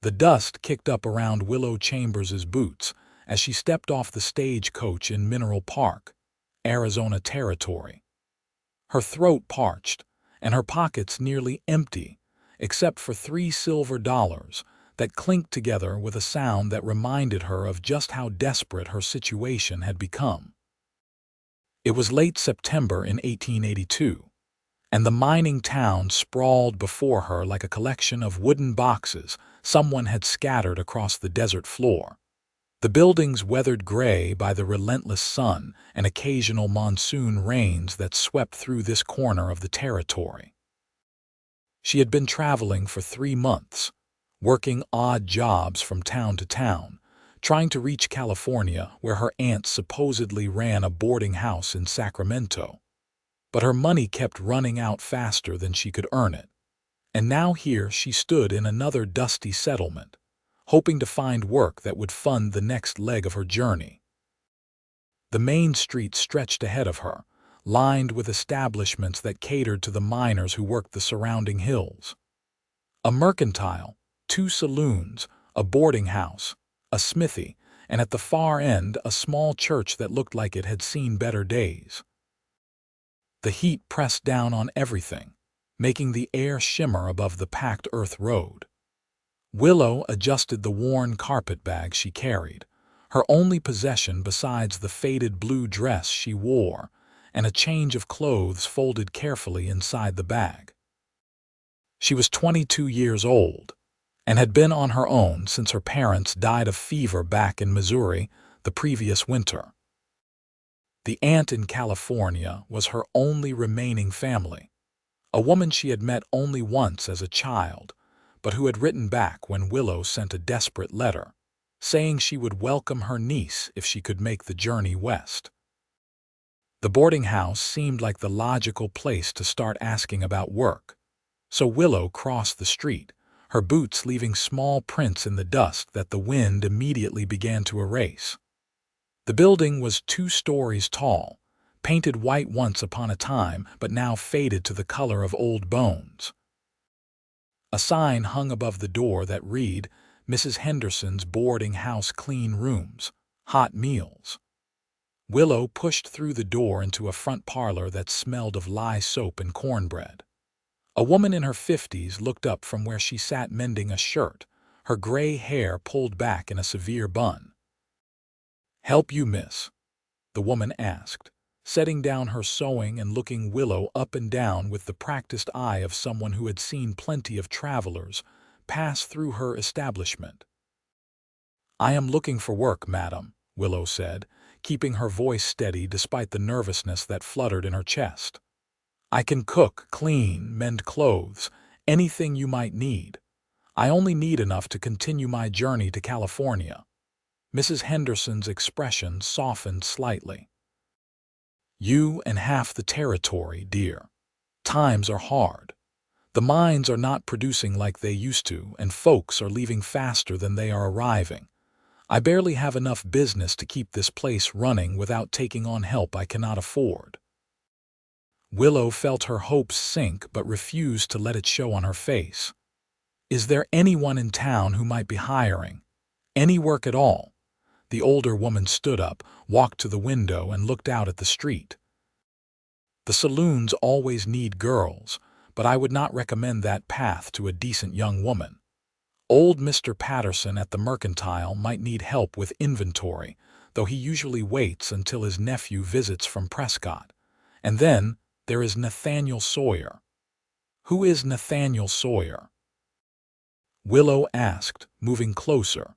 The dust kicked up around Willow Chambers' boots as she stepped off the stagecoach in Mineral Park, Arizona Territory. Her throat parched, and her pockets nearly empty, except for $3 that clinked together with a sound that reminded her of just how desperate her situation had become. It was late September in 1882, and the mining town sprawled before her like a collection of wooden boxes someone had scattered across the desert floor. The buildings weathered gray by the relentless sun and occasional monsoon rains that swept through this corner of the territory. She had been traveling for 3 months, working odd jobs from town to town, trying to reach California where her aunt supposedly ran a boarding house in Sacramento. But her money kept running out faster than she could earn it, and now here she stood in another dusty settlement, hoping to find work that would fund the next leg of her journey. The main street stretched ahead of her, lined with establishments that catered to the miners who worked the surrounding hills. A mercantile, 2 saloons, a boarding house, a smithy, and at the far end a small church that looked like it had seen better days. The heat pressed down on everything, making the air shimmer above the packed earth road. Willow adjusted the worn carpet bag she carried, her only possession besides the faded blue dress she wore and a change of clothes folded carefully inside the bag. She was 22 years old and had been on her own since her parents died of fever back in Missouri the previous winter. The aunt in California was her only remaining family, a woman she had met only once as a child, but who had written back when Willow sent a desperate letter, saying she would welcome her niece if she could make the journey west. The boarding house seemed like the logical place to start asking about work, so Willow crossed the street, her boots leaving small prints in the dust that the wind immediately began to erase. The building was 2 stories tall, painted white once upon a time but now faded to the color of old bones. A sign hung above the door that read, "Mrs. Henderson's Boarding House Clean Rooms, Hot Meals." Willow pushed through the door into a front parlor that smelled of lye soap and cornbread. A woman in her 50s looked up from where she sat mending a shirt, her gray hair pulled back in a severe bun. "Help you, miss?" the woman asked, setting down her sewing and looking Willow up and down with the practiced eye of someone who had seen plenty of travelers pass through her establishment. "I am looking for work, madam," Willow said, keeping her voice steady despite the nervousness that fluttered in her chest. "I can cook, clean, mend clothes, anything you might need. I only need enough to continue my journey to California." Mrs. Henderson's expression softened slightly. "You and half the territory, dear. Times are hard. The mines are not producing like they used to, and folks are leaving faster than they are arriving. I barely have enough business to keep this place running without taking on help I cannot afford." Willow felt her hopes sink but refused to let it show on her face. "Is there anyone in town who might be hiring? Any work at all?" The older woman stood up, walked to the window, and looked out at the street. "The saloons always need girls, but I would not recommend that path to a decent young woman. Old Mr. Patterson at the mercantile might need help with inventory, though he usually waits until his nephew visits from Prescott. And then there is Nathaniel Sawyer." "Who is Nathaniel Sawyer?" Willow asked, moving closer.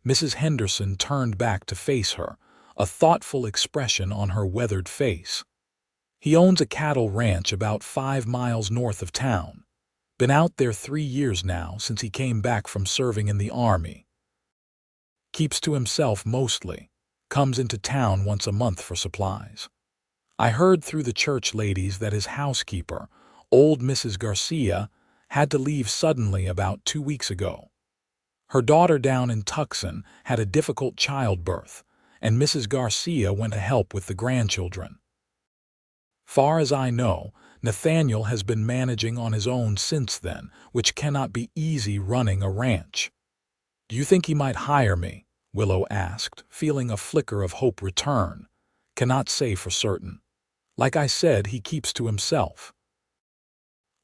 Mrs. Henderson turned back to face her, a thoughtful expression on her weathered face. "He owns a cattle ranch about 5 miles north of town. Been out there 3 years now since he came back from serving in the army. Keeps to himself mostly. Comes into town once a month for supplies. I heard through the church ladies that his housekeeper, old Mrs. Garcia, had to leave suddenly about 2 weeks ago. Her daughter down in Tucson had a difficult childbirth, and Mrs. Garcia went to help with the grandchildren. Far as I know, Nathaniel has been managing on his own since then, which cannot be easy running a ranch. Do you think he might hire me? Willow asked, feeling a flicker of hope return. Cannot say for certain. Like I said, he keeps to himself.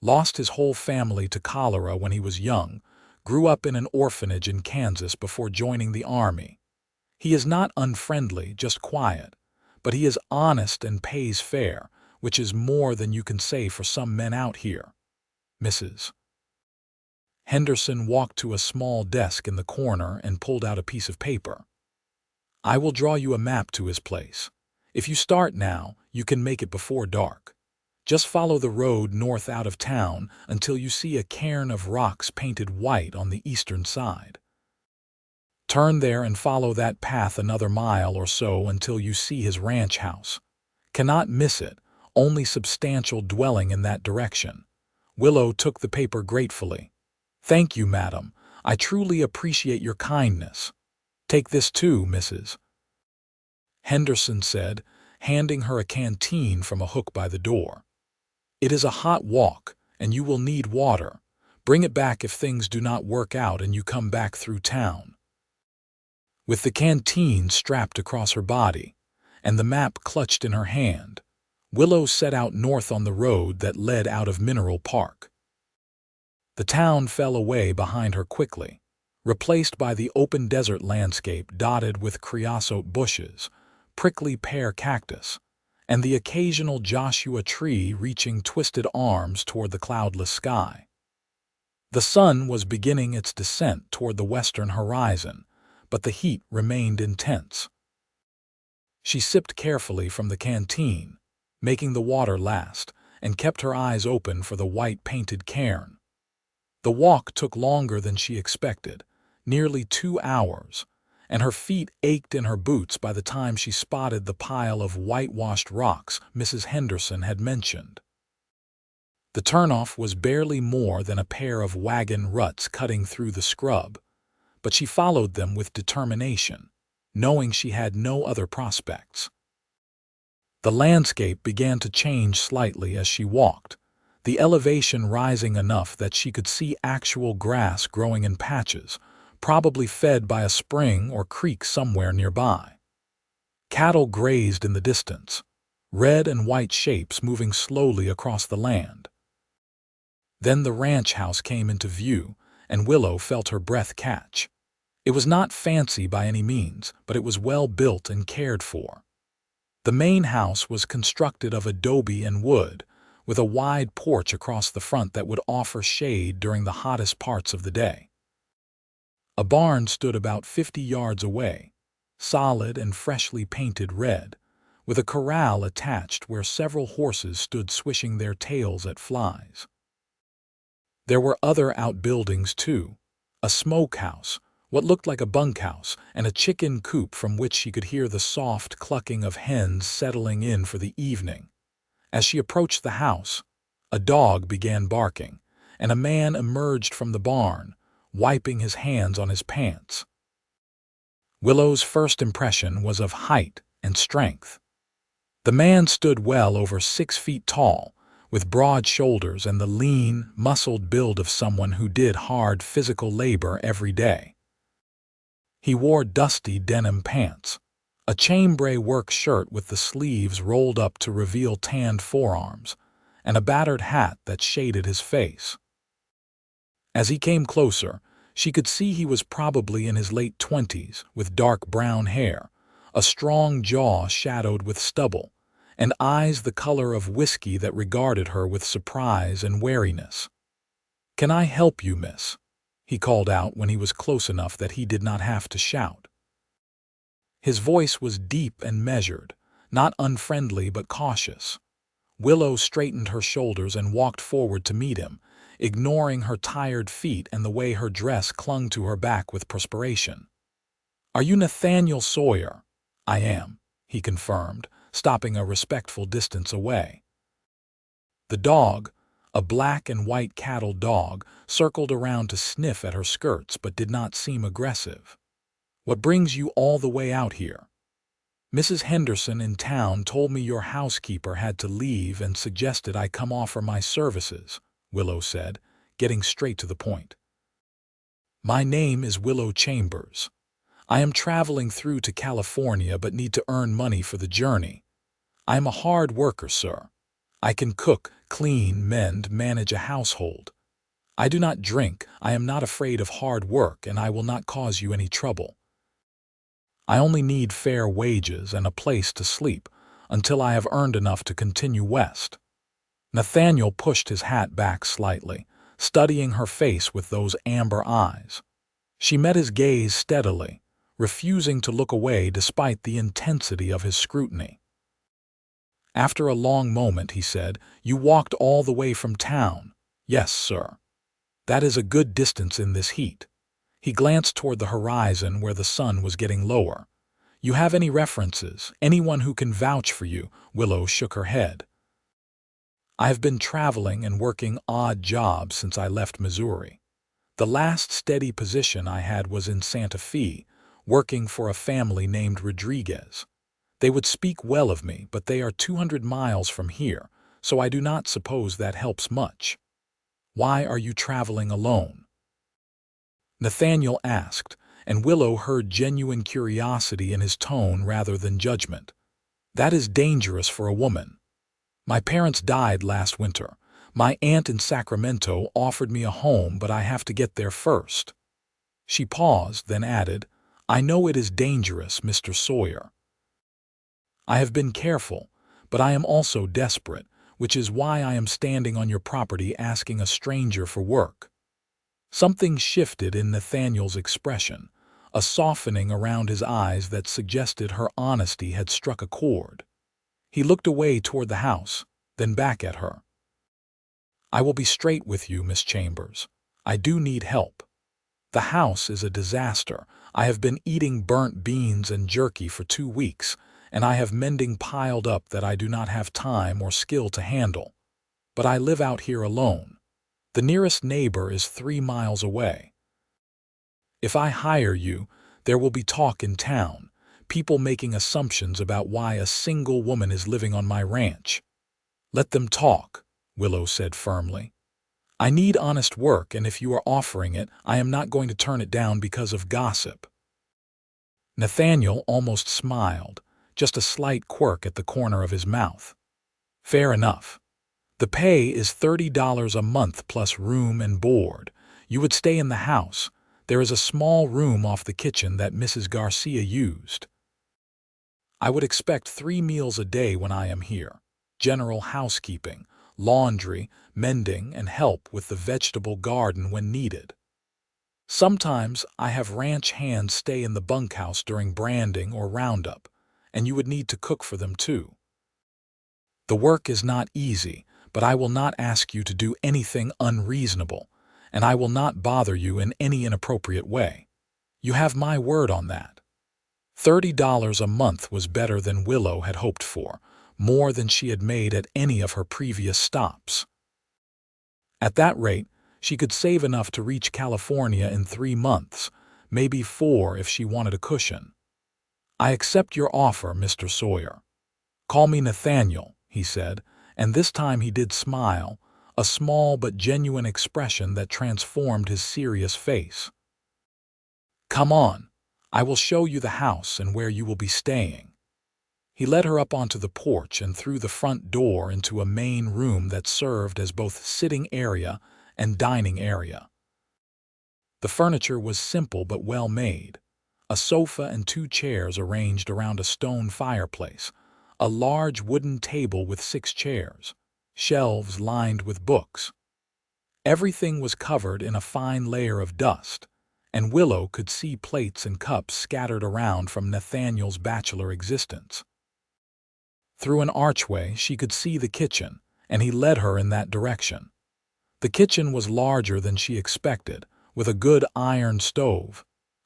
Lost his whole family to cholera when he was young, grew up in an orphanage in Kansas before joining the army. He is not unfriendly, just quiet, but he is honest and pays fair, which is more than you can say for some men out here. Mrs. Henderson walked to a small desk in the corner and pulled out a piece of paper. I will draw you a map to his place. If you start now, you can make it before dark. Just follow the road north out of town until you see a cairn of rocks painted white on the eastern side. Turn there and follow that path another mile or so until you see his ranch house. Cannot miss it, only substantial dwelling in that direction. Willow took the paper gratefully. Thank you, madam. I truly appreciate your kindness. Take this too, Mrs. Henderson said, handing her a canteen from a hook by the door. It is a hot walk, and you will need water. Bring it back if things do not work out and you come back through town. With the canteen strapped across her body, and the map clutched in her hand, Willow set out north on the road that led out of Mineral Park. The town fell away behind her quickly, replaced by the open desert landscape dotted with creosote bushes, prickly pear cactus, and the occasional Joshua tree reaching twisted arms toward the cloudless sky. The sun was beginning its descent toward the western horizon, but the heat remained intense. She sipped carefully from the canteen, making the water last, and kept her eyes open for the white-painted cairn. The walk took longer than she expected, nearly 2 hours, and her feet ached in her boots by the time she spotted the pile of whitewashed rocks Mrs. Henderson had mentioned. The turnoff was barely more than a pair of wagon ruts cutting through the scrub, but she followed them with determination, knowing she had no other prospects. The landscape began to change slightly as she walked, the elevation rising enough that she could see actual grass growing in patches, probably fed by a spring or creek somewhere nearby. Cattle grazed in the distance, red and white shapes moving slowly across the land. Then the ranch house came into view, and Willow felt her breath catch. It was not fancy by any means, but it was well built and cared for. The main house was constructed of adobe and wood, with a wide porch across the front that would offer shade during the hottest parts of the day. A barn stood about 50 yards away, solid and freshly painted red, with a corral attached where several horses stood swishing their tails at flies. There were other outbuildings too, a smokehouse, what looked like a bunkhouse, and a chicken coop from which she could hear the soft clucking of hens settling in for the evening. As she approached the house, a dog began barking, and a man emerged from the barn, wiping his hands on his pants. Willow's first impression was of height and strength. The man stood well over 6 feet tall, with broad shoulders and the lean, muscled build of someone who did hard physical labor every day. He wore dusty denim pants, a chambray work shirt with the sleeves rolled up to reveal tanned forearms, and a battered hat that shaded his face. As he came closer, she could see he was probably in his late 20s, with dark brown hair, a strong jaw shadowed with stubble, and eyes the color of whiskey that regarded her with surprise and wariness. "Can I help you, miss?" he called out when he was close enough that he did not have to shout. His voice was deep and measured, not unfriendly but cautious. Willow straightened her shoulders and walked forward to meet him, ignoring her tired feet and the way her dress clung to her back with perspiration. "Are you Nathaniel Sawyer?" "I am," he confirmed, stopping a respectful distance away. The dog, a black and white cattle dog, circled around to sniff at her skirts but did not seem aggressive. "What brings you all the way out here?" "Mrs. Henderson in town told me your housekeeper had to leave and suggested I come offer my services," Willow said, getting straight to the point. My name is Willow Chambers. I am traveling through to California but need to earn money for the journey. I am a hard worker, sir. I can cook, clean, mend, manage a household. I do not drink, I am not afraid of hard work, and I will not cause you any trouble. I only need fair wages and a place to sleep until I have earned enough to continue west. Nathaniel pushed his hat back slightly, studying her face with those amber eyes. She met his gaze steadily, refusing to look away despite the intensity of his scrutiny. After a long moment, he said, "You walked all the way from town." "Yes, sir." "That is a good distance in this heat." He glanced toward the horizon where the sun was getting lower. "You have any references, anyone who can vouch for you?" Willow shook her head. "I have been traveling and working odd jobs since I left Missouri. The last steady position I had was in Santa Fe, working for a family named Rodriguez. They would speak well of me, but they are 200 miles from here, so I do not suppose that helps much." "Why are you traveling alone?" Nathaniel asked, and Willow heard genuine curiosity in his tone rather than judgment. "That is dangerous for a woman. My parents died last winter. My aunt in Sacramento offered me a home, but I have to get there first." She paused, then added, "I know it is dangerous, Mr. Sawyer. I have been careful, but I am also desperate, which is why I am standing on your property asking a stranger for work." Something shifted in Nathaniel's expression, a softening around his eyes that suggested her honesty had struck a chord. He looked away toward the house, then back at her. "I will be straight with you, Miss Chambers. I do need help. The house is a disaster. I have been eating burnt beans and jerky for 2 weeks, and I have mending piled up that I do not have time or skill to handle. But I live out here alone. The nearest neighbor is 3 miles away. If I hire you, there will be talk in town, people making assumptions about why a single woman is living on my ranch." "Let them talk," Willow said firmly. "I need honest work, and if you are offering it, I am not going to turn it down because of gossip." Nathaniel almost smiled, just a slight quirk at the corner of his mouth. "Fair enough. The pay is $30 a month plus room and board. You would stay in the house. There is a small room off the kitchen that Mrs. Garcia used. I would expect 3 meals a day when I am here. General housekeeping, laundry, mending, and help with the vegetable garden when needed. Sometimes I have ranch hands stay in the bunkhouse during branding or roundup, and you would need to cook for them too. The work is not easy, but I will not ask you to do anything unreasonable, and I will not bother you in any inappropriate way. You have my word on that." $30 a month was better than Willow had hoped for, more than she had made at any of her previous stops. At that rate, she could save enough to reach California in 3 months, maybe 4 if she wanted a cushion. "I accept your offer, Mr. Sawyer. Call me Nathaniel," he said, and this time he did smile, a small but genuine expression that transformed his serious face. "Come on. I will show you the house and where you will be staying." He led her up onto the porch and through the front door into a main room that served as both sitting area and dining area. The furniture was simple but well made. A sofa and 2 chairs arranged around a stone fireplace, a large wooden table with 6 chairs, shelves lined with books. Everything was covered in a fine layer of dust, and Willow could see plates and cups scattered around from Nathaniel's bachelor existence. Through an archway she could see the kitchen, and he led her in that direction. The kitchen was larger than she expected, with a good iron stove,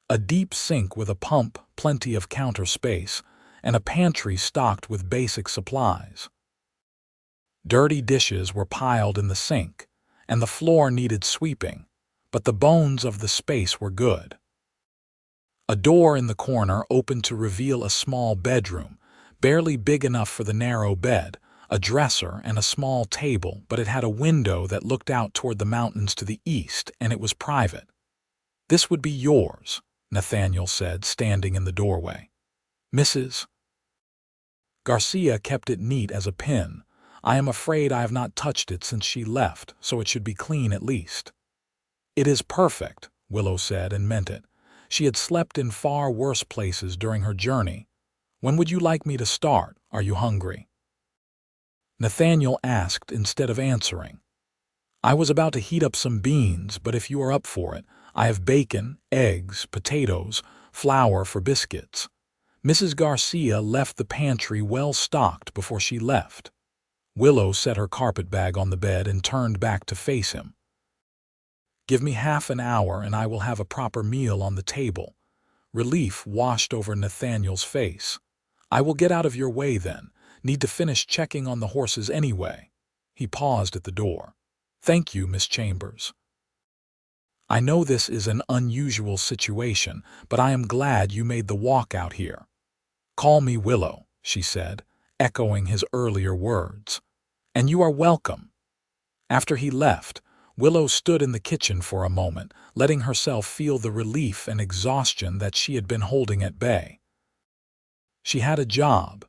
a deep sink with a pump, plenty of counter space, and a pantry stocked with basic supplies. Dirty dishes were piled in the sink, and the floor needed sweeping, but the bones of the space were good. A door in the corner opened to reveal a small bedroom, barely big enough for the narrow bed, a dresser and a small table, but it had a window that looked out toward the mountains to the east, and it was private. "This would be yours," Nathaniel said, standing in the doorway. "Mrs. Garcia kept it neat as a pin. I am afraid I have not touched it since she left, so it should be clean at least." "It is perfect," Willow said, and meant it. She had slept in far worse places during her journey. "When would you like me to start? Are you hungry?" Nathaniel asked instead of answering. "I was about to heat up some beans, but if you are up for it, I have bacon, eggs, potatoes, flour for biscuits." Mrs. Garcia left the pantry well stocked before she left. Willow set her carpetbag on the bed and turned back to face him. "Give me half an hour and I will have a proper meal on the table." Relief washed over Nathaniel's face. "I will get out of your way then. Need to finish checking on the horses anyway." He paused at the door. "Thank you, Miss Chambers. I know this is an unusual situation, but I am glad you made the walk out here." "Call me Willow," she said, echoing his earlier words. "And you are welcome." After he left, Willow stood in the kitchen for a moment, letting herself feel the relief and exhaustion that she had been holding at bay. She had a job.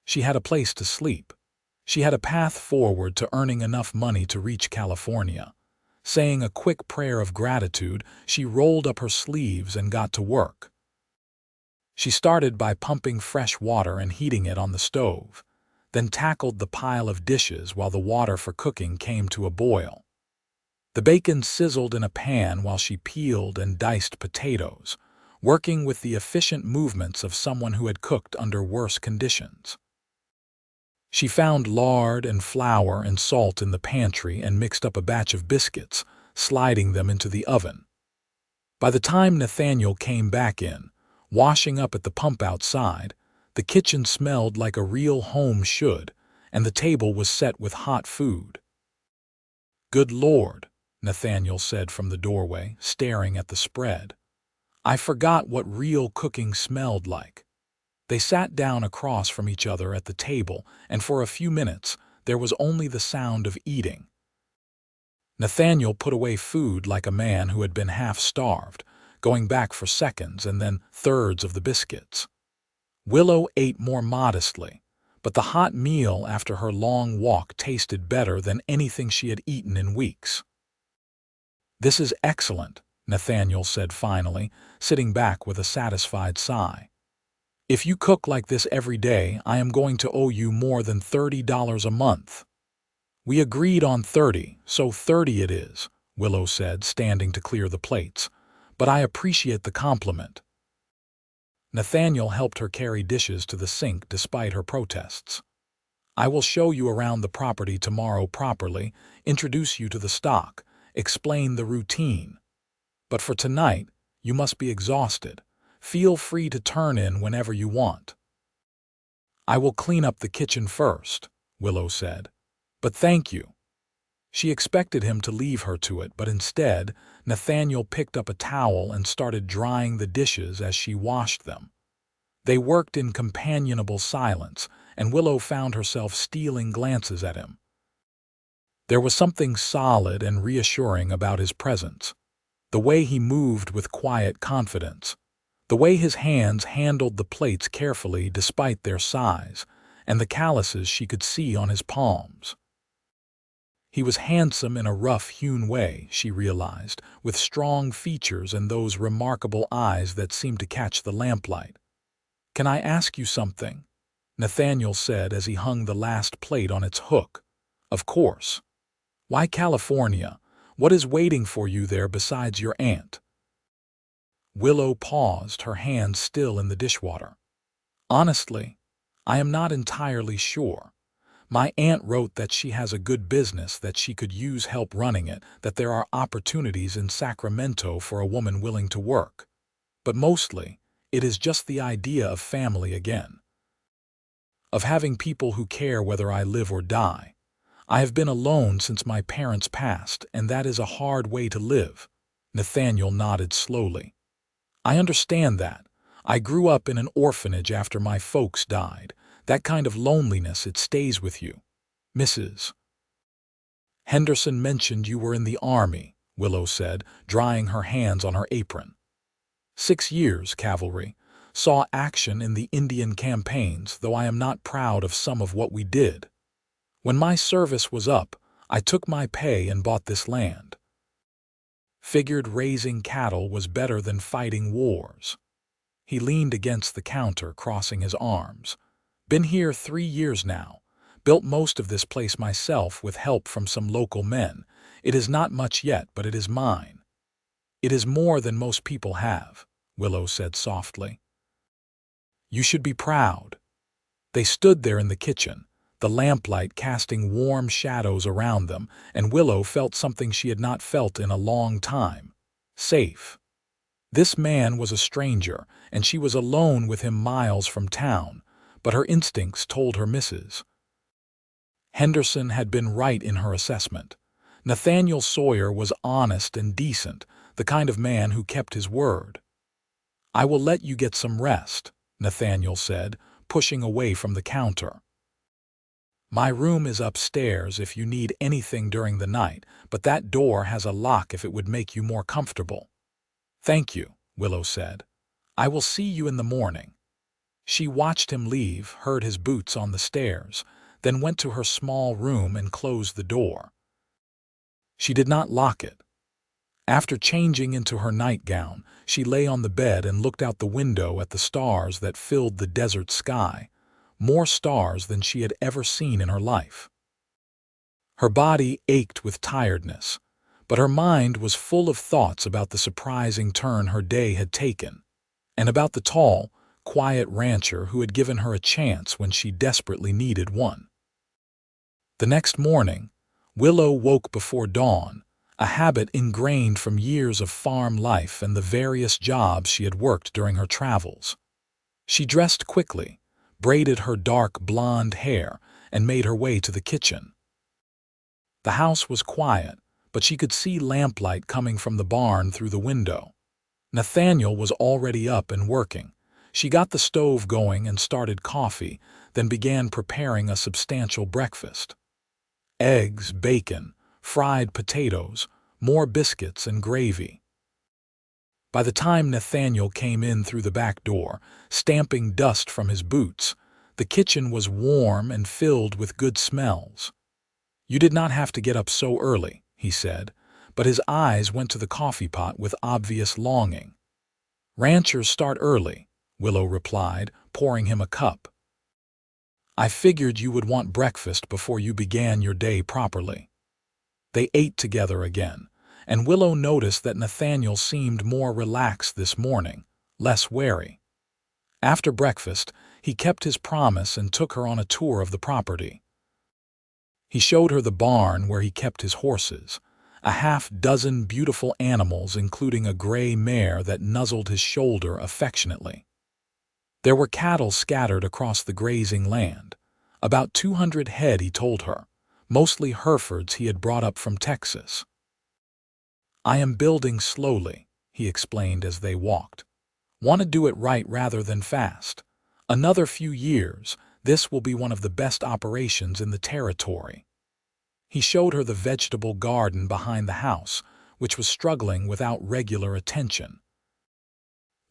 She had a place to sleep. She had a path forward to earning enough money to reach California. Saying a quick prayer of gratitude, she rolled up her sleeves and got to work. She started by pumping fresh water and heating it on the stove, then tackled the pile of dishes while the water for cooking came to a boil. The bacon sizzled in a pan while she peeled and diced potatoes, working with the efficient movements of someone who had cooked under worse conditions. She found lard and flour and salt in the pantry and mixed up a batch of biscuits, sliding them into the oven. By the time Nathaniel came back in, washing up at the pump outside, the kitchen smelled like a real home should, and the table was set with hot food. "Good Lord," Nathaniel said from the doorway, staring at the spread. "I forgot what real cooking smelled like." They sat down across from each other at the table, and for a few minutes there was only the sound of eating. Nathaniel put away food like a man who had been half-starved, going back for seconds and then thirds of the biscuits. Willow ate more modestly, but the hot meal after her long walk tasted better than anything she had eaten in weeks. "This is excellent," Nathaniel said finally, sitting back with a satisfied sigh. "If you cook like this every day, I am going to owe you more than $30 a month." "We agreed on 30, so 30 it is," Willow said, standing to clear the plates. "But I appreciate the compliment." Nathaniel helped her carry dishes to the sink despite her protests. "I will show you around the property tomorrow properly, introduce you to the stock, explain the routine. But for tonight, you must be exhausted. Feel free to turn in whenever you want." "I will clean up the kitchen first," Willow said. "But thank you." She expected him to leave her to it, but instead, Nathaniel picked up a towel and started drying the dishes as she washed them. They worked in companionable silence, and Willow found herself stealing glances at him. There was something solid and reassuring about his presence. The way he moved with quiet confidence. The way his hands handled the plates carefully despite their size, and the calluses she could see on his palms. He was handsome in a rough-hewn way, she realized, with strong features and those remarkable eyes that seemed to catch the lamplight. "Can I ask you something?" Nathaniel said as he hung the last plate on its hook. "Of course." "Why California? What is waiting for you there besides your aunt?" Willow paused, her hands still in the dishwater. "Honestly, I am not entirely sure. My aunt wrote that she has a good business, that she could use help running it, that there are opportunities in Sacramento for a woman willing to work. But mostly, it is just the idea of family again. Of having people who care whether I live or die. I have been alone since my parents passed, and that is a hard way to live." Nathaniel nodded slowly. "I understand that. I grew up in an orphanage after my folks died. That kind of loneliness, it stays with you." "Mrs. Henderson mentioned you were in the Army," Willow said, drying her hands on her apron. 6 years, cavalry. Saw action in the Indian campaigns, though I am not proud of some of what we did. When my service was up, I took my pay and bought this land. Figured raising cattle was better than fighting wars. He leaned against the counter, crossing his arms. Been here 3 years now. Built most of this place myself with help from some local men. It is not much yet, but it is mine. It is more than most people have, Willow said softly. You should be proud. They stood there in the kitchen, the lamplight casting warm shadows around them, and Willow felt something she had not felt in a long time. Safe. This man was a stranger, and she was alone with him miles from town, but her instincts told her Mrs. Henderson had been right in her assessment. Nathaniel Sawyer was honest and decent, the kind of man who kept his word. I will let you get some rest, Nathaniel said, pushing away from the counter. My room is upstairs if you need anything during the night, but that door has a lock if it would make you more comfortable. Thank you, Willow said. I will see you in the morning. She watched him leave, heard his boots on the stairs, then went to her small room and closed the door. She did not lock it. After changing into her nightgown, she lay on the bed and looked out the window at the stars that filled the desert sky, more stars than she had ever seen in her life. Her body ached with tiredness, but her mind was full of thoughts about the surprising turn her day had taken, and about the tall, quiet rancher who had given her a chance when she desperately needed one. The next morning, Willow woke before dawn, a habit ingrained from years of farm life and the various jobs she had worked during her travels. She dressed quickly, braided her dark blonde hair, and made her way to the kitchen. The house was quiet, but she could see lamplight coming from the barn through the window. Nathaniel was already up and working. She got the stove going and started coffee, then began preparing a substantial breakfast. Eggs, bacon, fried potatoes, more biscuits and gravy. By the time Nathaniel came in through the back door, stamping dust from his boots, the kitchen was warm and filled with good smells. You did not have to get up so early, he said, but his eyes went to the coffee pot with obvious longing. Ranchers start early, Willow replied, pouring him a cup. I figured you would want breakfast before you began your day properly. They ate together again, and Willow noticed that Nathaniel seemed more relaxed this morning, less wary. After breakfast, he kept his promise and took her on a tour of the property. He showed her the barn where he kept his horses, a half-dozen beautiful animals including a gray mare that nuzzled his shoulder affectionately. There were cattle scattered across the grazing land, about 200 head he told her, mostly Herefords he had brought up from Texas. I am building slowly, he explained as they walked. Want to do it right rather than fast. Another few years, this will be one of the best operations in the territory. He showed her the vegetable garden behind the house, which was struggling without regular attention.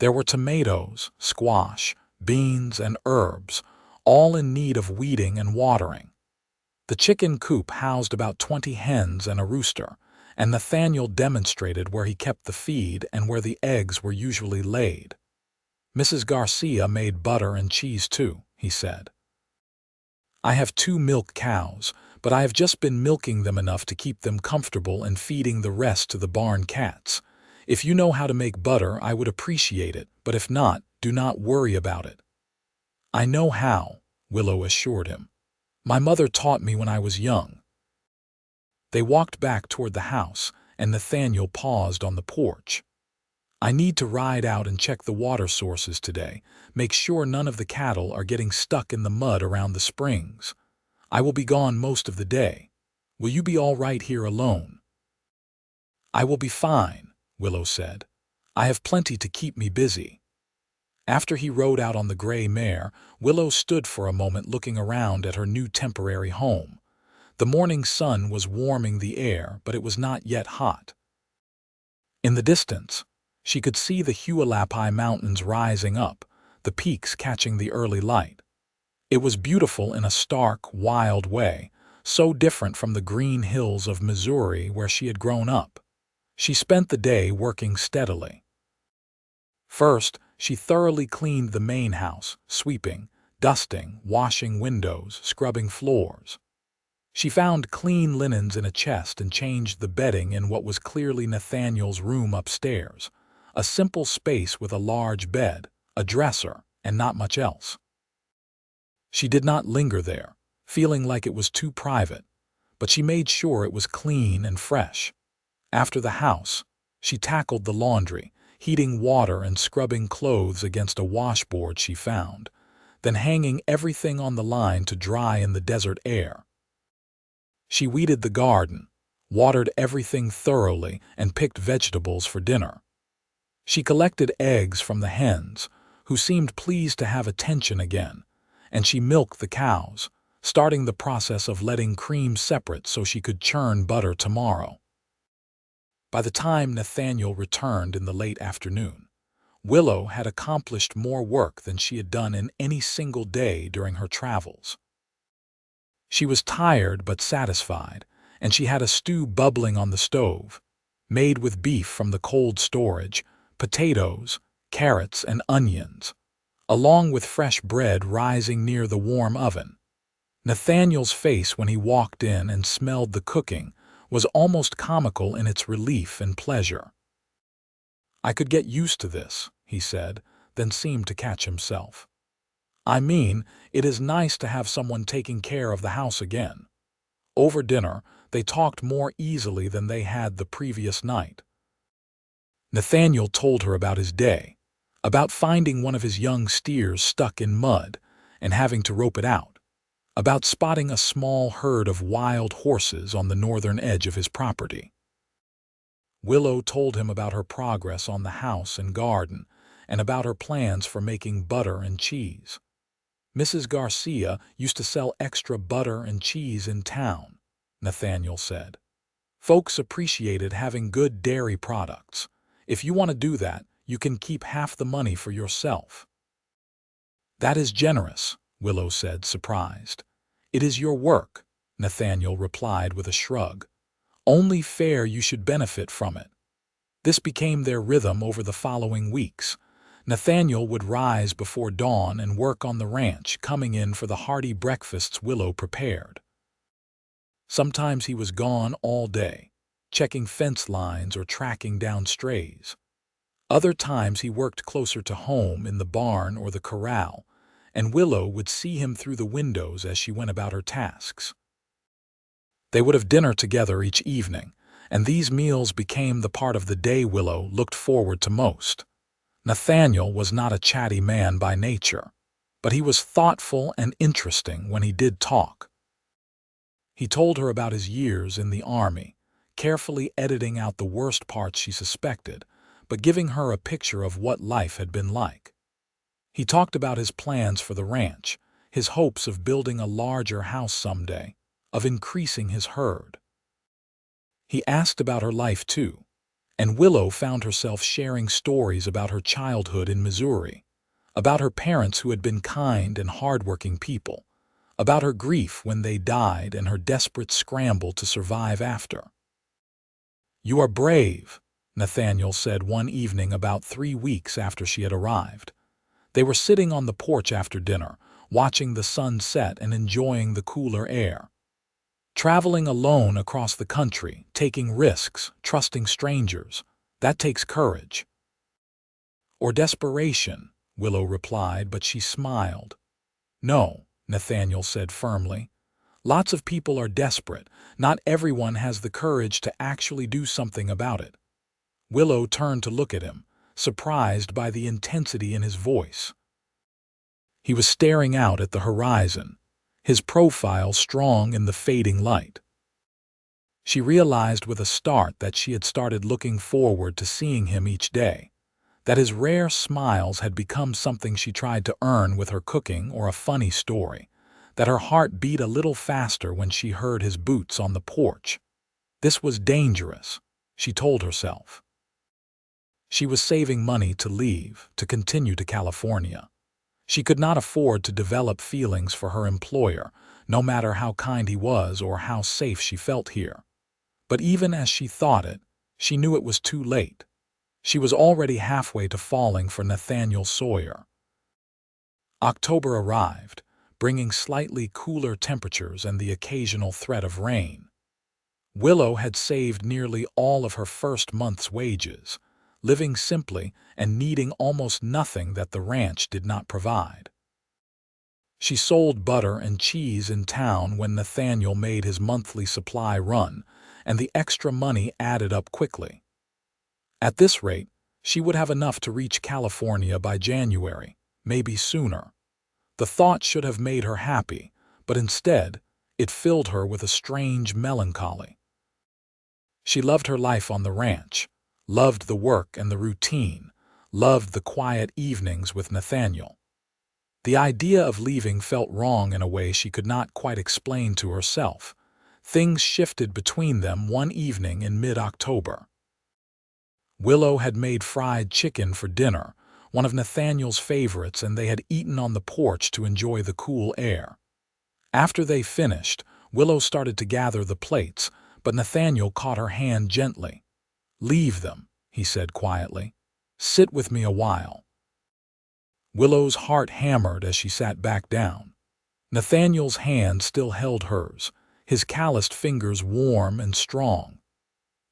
There were tomatoes, squash, beans, and herbs, all in need of weeding and watering. The chicken coop housed about 20 hens and a rooster, and Nathaniel demonstrated where he kept the feed and where the eggs were usually laid. Mrs. Garcia made butter and cheese too, he said. I have 2 milk cows, but I have just been milking them enough to keep them comfortable and feeding the rest to the barn cats. If you know how to make butter, I would appreciate it, but if not, do not worry about it. I know how, Willow assured him. My mother taught me when I was young. They walked back toward the house, and Nathaniel paused on the porch. I need to ride out and check the water sources today, make sure none of the cattle are getting stuck in the mud around the springs. I will be gone most of the day. Will you be all right here alone? I will be fine, Willow said. I have plenty to keep me busy. After he rode out on the gray mare, Willow stood for a moment looking around at her new temporary home. The morning sun was warming the air, but it was not yet hot. In the distance, she could see the Hualapai Mountains rising up, the peaks catching the early light. It was beautiful in a stark, wild way, so different from the green hills of Missouri where she had grown up. She spent the day working steadily. First, she thoroughly cleaned the main house, sweeping, dusting, washing windows, scrubbing floors. She found clean linens in a chest and changed the bedding in what was clearly Nathaniel's room upstairs, a simple space with a large bed, a dresser, and not much else. She did not linger there, feeling like it was too private, but she made sure it was clean and fresh. After the house, she tackled the laundry, heating water and scrubbing clothes against a washboard she found, then hanging everything on the line to dry in the desert air. She weeded the garden, watered everything thoroughly, and picked vegetables for dinner. She collected eggs from the hens, who seemed pleased to have attention again, and she milked the cows, starting the process of letting cream separate so she could churn butter tomorrow. By the time Nathaniel returned in the late afternoon, Willow had accomplished more work than she had done in any single day during her travels. She was tired but satisfied, and she had a stew bubbling on the stove, made with beef from the cold storage, potatoes, carrots, and onions, along with fresh bread rising near the warm oven. Nathaniel's face when he walked in and smelled the cooking was almost comical in its relief and pleasure. "I could get used to this," he said, then seemed to catch himself. "I mean, it is nice to have someone taking care of the house again." Over dinner, they talked more easily than they had the previous night. Nathaniel told her about his day, about finding one of his young steers stuck in mud and having to rope it out, about spotting a small herd of wild horses on the northern edge of his property. Willow told him about her progress on the house and garden, and about her plans for making butter and cheese. "Mrs. Garcia used to sell extra butter and cheese in town," Nathaniel said. "Folks appreciated having good dairy products. If you want to do that, you can keep half the money for yourself." "That is generous," Willow said, surprised. "It is your work," Nathaniel replied with a shrug. "Only fair you should benefit from it." This became their rhythm over the following weeks. Nathaniel would rise before dawn and work on the ranch, coming in for the hearty breakfasts Willow prepared. Sometimes he was gone all day, checking fence lines or tracking down strays. Other times he worked closer to home in the barn or the corral, and Willow would see him through the windows as she went about her tasks. They would have dinner together each evening, and these meals became the part of the day Willow looked forward to most. Nathaniel was not a chatty man by nature, but he was thoughtful and interesting when he did talk. He told her about his years in the Army, carefully editing out the worst parts she suspected, but giving her a picture of what life had been like. He talked about his plans for the ranch, his hopes of building a larger house someday, of increasing his herd. He asked about her life too, and Willow found herself sharing stories about her childhood in Missouri, about her parents who had been kind and hardworking people, about her grief when they died and her desperate scramble to survive after. "You are brave," Nathaniel said one evening about 3 weeks after she had arrived. They were sitting on the porch after dinner, watching the sun set and enjoying the cooler air. "Traveling alone across the country, taking risks, trusting strangers, that takes courage." "Or desperation," Willow replied, but she smiled. "No," Nathaniel said firmly. "Lots of people are desperate. Not everyone has the courage to actually do something about it." Willow turned to look at him, surprised by the intensity in his voice. He was staring out at the horizon, his profile strong in the fading light. She realized with a start that she had started looking forward to seeing him each day, that his rare smiles had become something she tried to earn with her cooking or a funny story, that her heart beat a little faster when she heard his boots on the porch. This was dangerous, she told herself. She was saving money to leave, to continue to California. She could not afford to develop feelings for her employer, no matter how kind he was or how safe she felt here. But even as she thought it, she knew it was too late. She was already halfway to falling for Nathaniel Sawyer. October arrived, bringing slightly cooler temperatures and the occasional threat of rain. Willow had saved nearly all of her first month's wages, living simply and needing almost nothing that the ranch did not provide. She sold butter and cheese in town when Nathaniel made his monthly supply run, and the extra money added up quickly. At this rate, she would have enough to reach California by January, maybe sooner. The thought should have made her happy, but instead, it filled her with a strange melancholy. She loved her life on the ranch, loved the work and the routine, loved the quiet evenings with Nathaniel. The idea of leaving felt wrong in a way she could not quite explain to herself. Things shifted between them one evening in mid-October. Willow had made fried chicken for dinner, one of Nathaniel's favorites, and they had eaten on the porch to enjoy the cool air. After they finished, Willow started to gather the plates, but Nathaniel caught her hand gently. "Leave them," he said quietly. "Sit with me a while." Willow's heart hammered as she sat back down. Nathaniel's hand still held hers, his calloused fingers warm and strong.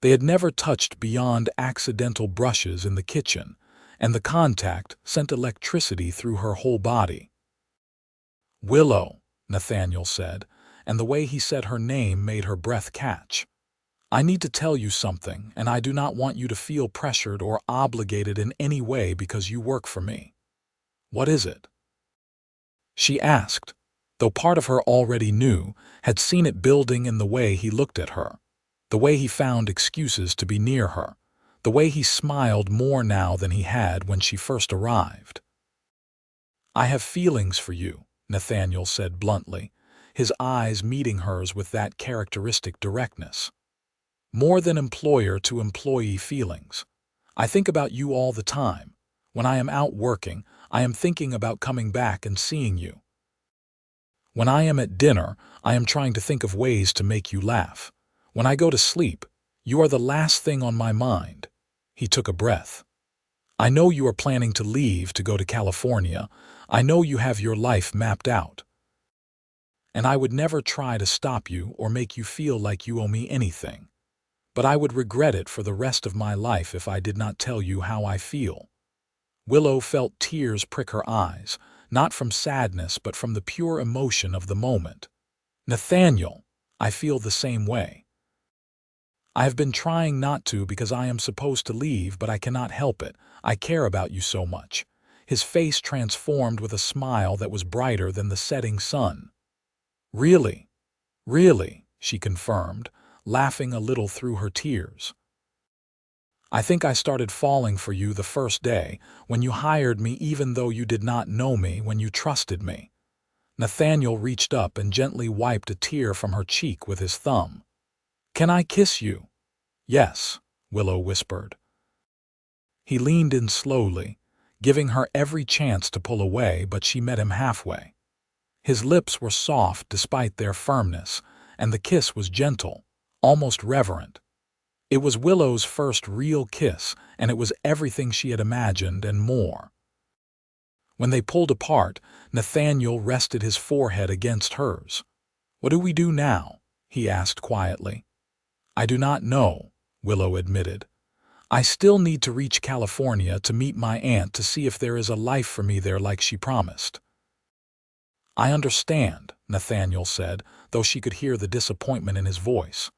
They had never touched beyond accidental brushes in the kitchen, and the contact sent electricity through her whole body. "Willow," Nathaniel said, and the way he said her name made her breath catch. "I need to tell you something, and I do not want you to feel pressured or obligated in any way because you work for me." "What is it?" she asked, though part of her already knew, had seen it building in the way he looked at her, the way he found excuses to be near her, the way he smiled more now than he had when she first arrived. "I have feelings for you," Nathaniel said bluntly, his eyes meeting hers with that characteristic directness. "More than employer-to-employee feelings. I think about you all the time. When I am out working, I am thinking about coming back and seeing you. When I am at dinner, I am trying to think of ways to make you laugh. When I go to sleep, you are the last thing on my mind." He took a breath. "I know you are planning to leave to go to California. I know you have your life mapped out. And I would never try to stop you or make you feel like you owe me anything. But I would regret it for the rest of my life if I did not tell you how I feel." Willow felt tears prick her eyes, not from sadness but from the pure emotion of the moment. "Nathaniel, I feel the same way. I have been trying not to because I am supposed to leave, but I cannot help it. I care about you so much." His face transformed with a smile that was brighter than the setting sun. "Really, really," she confirmed, laughing a little through her tears. "I think I started falling for you the first day, when you hired me even though you did not know me, when you trusted me." Nathaniel reached up and gently wiped a tear from her cheek with his thumb. "Can I kiss you?" "Yes," Willow whispered. He leaned in slowly, giving her every chance to pull away, but she met him halfway. His lips were soft despite their firmness, and the kiss was gentle, almost reverent. It was Willow's first real kiss, and it was everything she had imagined and more. When they pulled apart, Nathaniel rested his forehead against hers. "What do we do now?" he asked quietly. "I do not know," Willow admitted. "I still need to reach California to meet my aunt to see if there is a life for me there like she promised." "I understand," Nathaniel said, though she could hear the disappointment in his voice.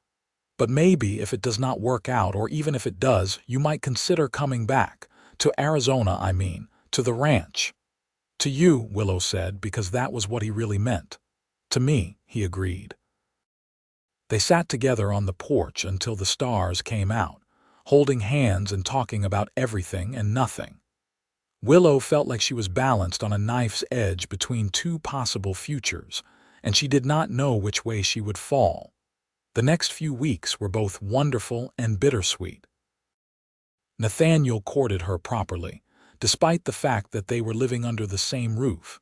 "But maybe if it does not work out, or even if it does, you might consider coming back. To Arizona, I mean, to the ranch." "To you," Willow said, because that was what he really meant. "To me," he agreed. They sat together on the porch until the stars came out, holding hands and talking about everything and nothing. Willow felt like she was balanced on a knife's edge between two possible futures, and she did not know which way she would fall. The next few weeks were both wonderful and bittersweet. Nathaniel courted her properly, despite the fact that they were living under the same roof.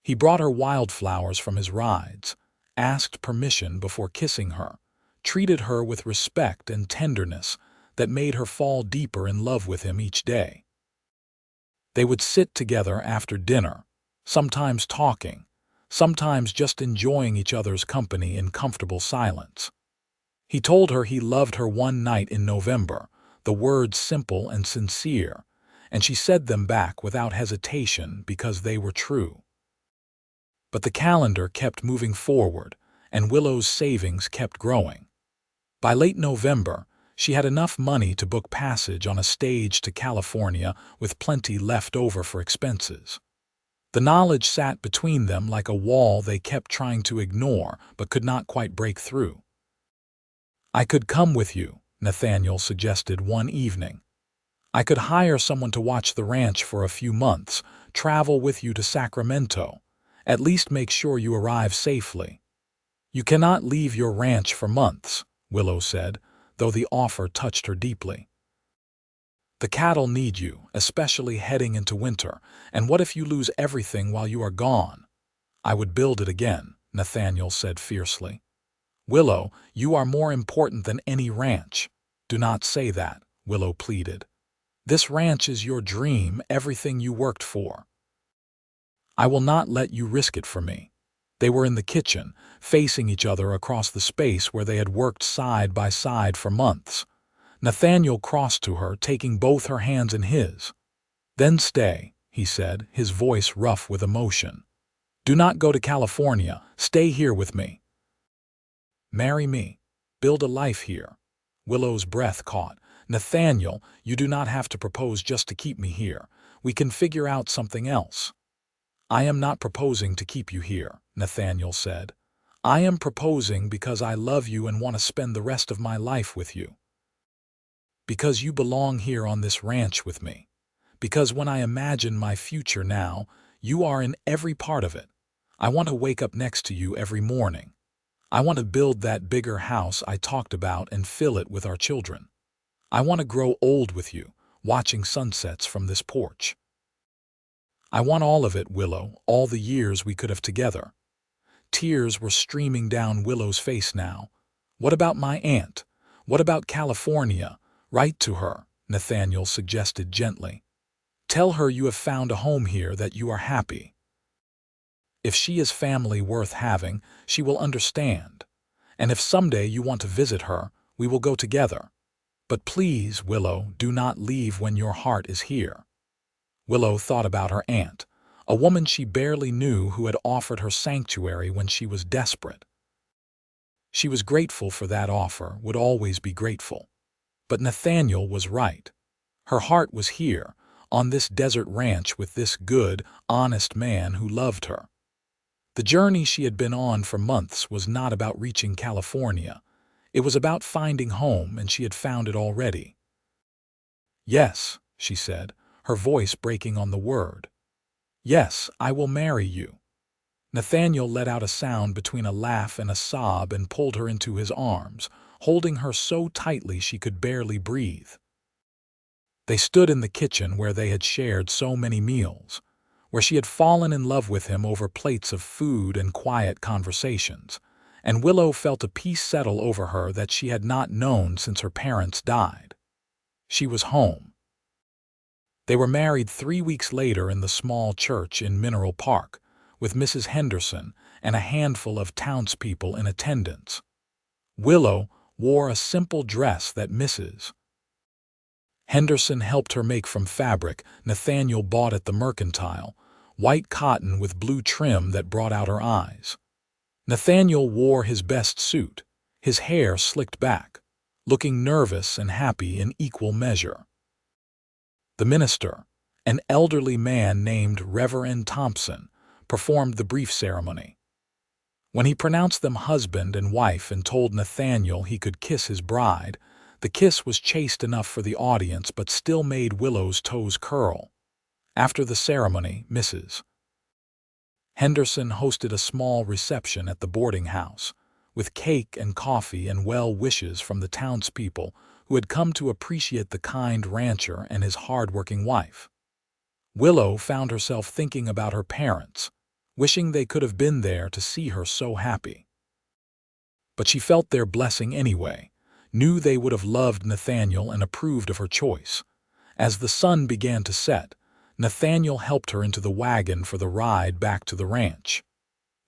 He brought her wildflowers from his rides, asked permission before kissing her, treated her with respect and tenderness that made her fall deeper in love with him each day. They would sit together after dinner, sometimes talking, sometimes just enjoying each other's company in comfortable silence. He told her he loved her one night in November, the words simple and sincere, and she said them back without hesitation because they were true. But the calendar kept moving forward, and Willow's savings kept growing. By late November, she had enough money to book passage on a stage to California with plenty left over for expenses. The knowledge sat between them like a wall they kept trying to ignore but could not quite break through. "I could come with you," Nathaniel suggested one evening. "I could hire someone to watch the ranch for a few months, travel with you to Sacramento, at least make sure you arrive safely." "You cannot leave your ranch for months," Willow said, though the offer touched her deeply. "The cattle need you, especially heading into winter, and what if you lose everything while you are gone?" "I would build it again," Nathaniel said fiercely. "Willow, you are more important than any ranch." "Do not say that," Willow pleaded. "This ranch is your dream, everything you worked for." "I will not let you risk it for me." They were in the kitchen, facing each other across the space where they had worked side by side for months. Nathaniel crossed to her, taking both her hands in his. "Then stay," he said, his voice rough with emotion. "Do not go to California. Stay here with me. Marry me. Build a life here." Willow's breath caught. "Nathaniel, you do not have to propose just to keep me here. We can figure out something else." "I am not proposing to keep you here," Nathaniel said. "I am proposing because I love you and want to spend the rest of my life with you. Because you belong here on this ranch with me. Because when I imagine my future now, you are in every part of it. I want to wake up next to you every morning. I want to build that bigger house I talked about and fill it with our children. I want to grow old with you, watching sunsets from this porch. I want all of it, Willow, all the years we could have together." Tears were streaming down Willow's face now. "What about my aunt? What about California? Write to her," Nathaniel suggested gently. "Tell her you have found a home here, that you are happy. If she is family worth having, she will understand. And if someday you want to visit her, we will go together. But please, Willow, do not leave when your heart is here." Willow thought about her aunt, a woman she barely knew who had offered her sanctuary when she was desperate. She was grateful for that offer, would always be grateful. But Nathaniel was right. Her heart was here, on this desert ranch with this good, honest man who loved her. The journey she had been on for months was not about reaching California. It was about finding home, and she had found it already. "Yes," she said, her voice breaking on the word. "Yes, I will marry you." Nathaniel let out a sound between a laugh and a sob and pulled her into his arms, holding her so tightly she could barely breathe. They stood in the kitchen where they had shared so many meals, where she had fallen in love with him over plates of food and quiet conversations, and Willow felt a peace settle over her that she had not known since her parents died. She was home. They were married 3 weeks later in the small church in Mineral Park, with Mrs. Henderson and a handful of townspeople in attendance. Willow wore a simple dress that Mrs. Henderson helped her make from fabric Nathaniel bought at the mercantile, white cotton with blue trim that brought out her eyes. Nathaniel wore his best suit, his hair slicked back, looking nervous and happy in equal measure. The minister, an elderly man named Reverend Thompson, performed the brief ceremony. When he pronounced them husband and wife and told Nathaniel he could kiss his bride, the kiss was chaste enough for the audience but still made Willow's toes curl. After the ceremony, Mrs. Henderson hosted a small reception at the boarding house, with cake and coffee and well wishes from the townspeople who had come to appreciate the kind rancher and his hard-working wife. Willow found herself thinking about her parents, wishing they could have been there to see her so happy. But she felt their blessing anyway, knew they would have loved Nathaniel and approved of her choice. As the sun began to set, Nathaniel helped her into the wagon for the ride back to the ranch.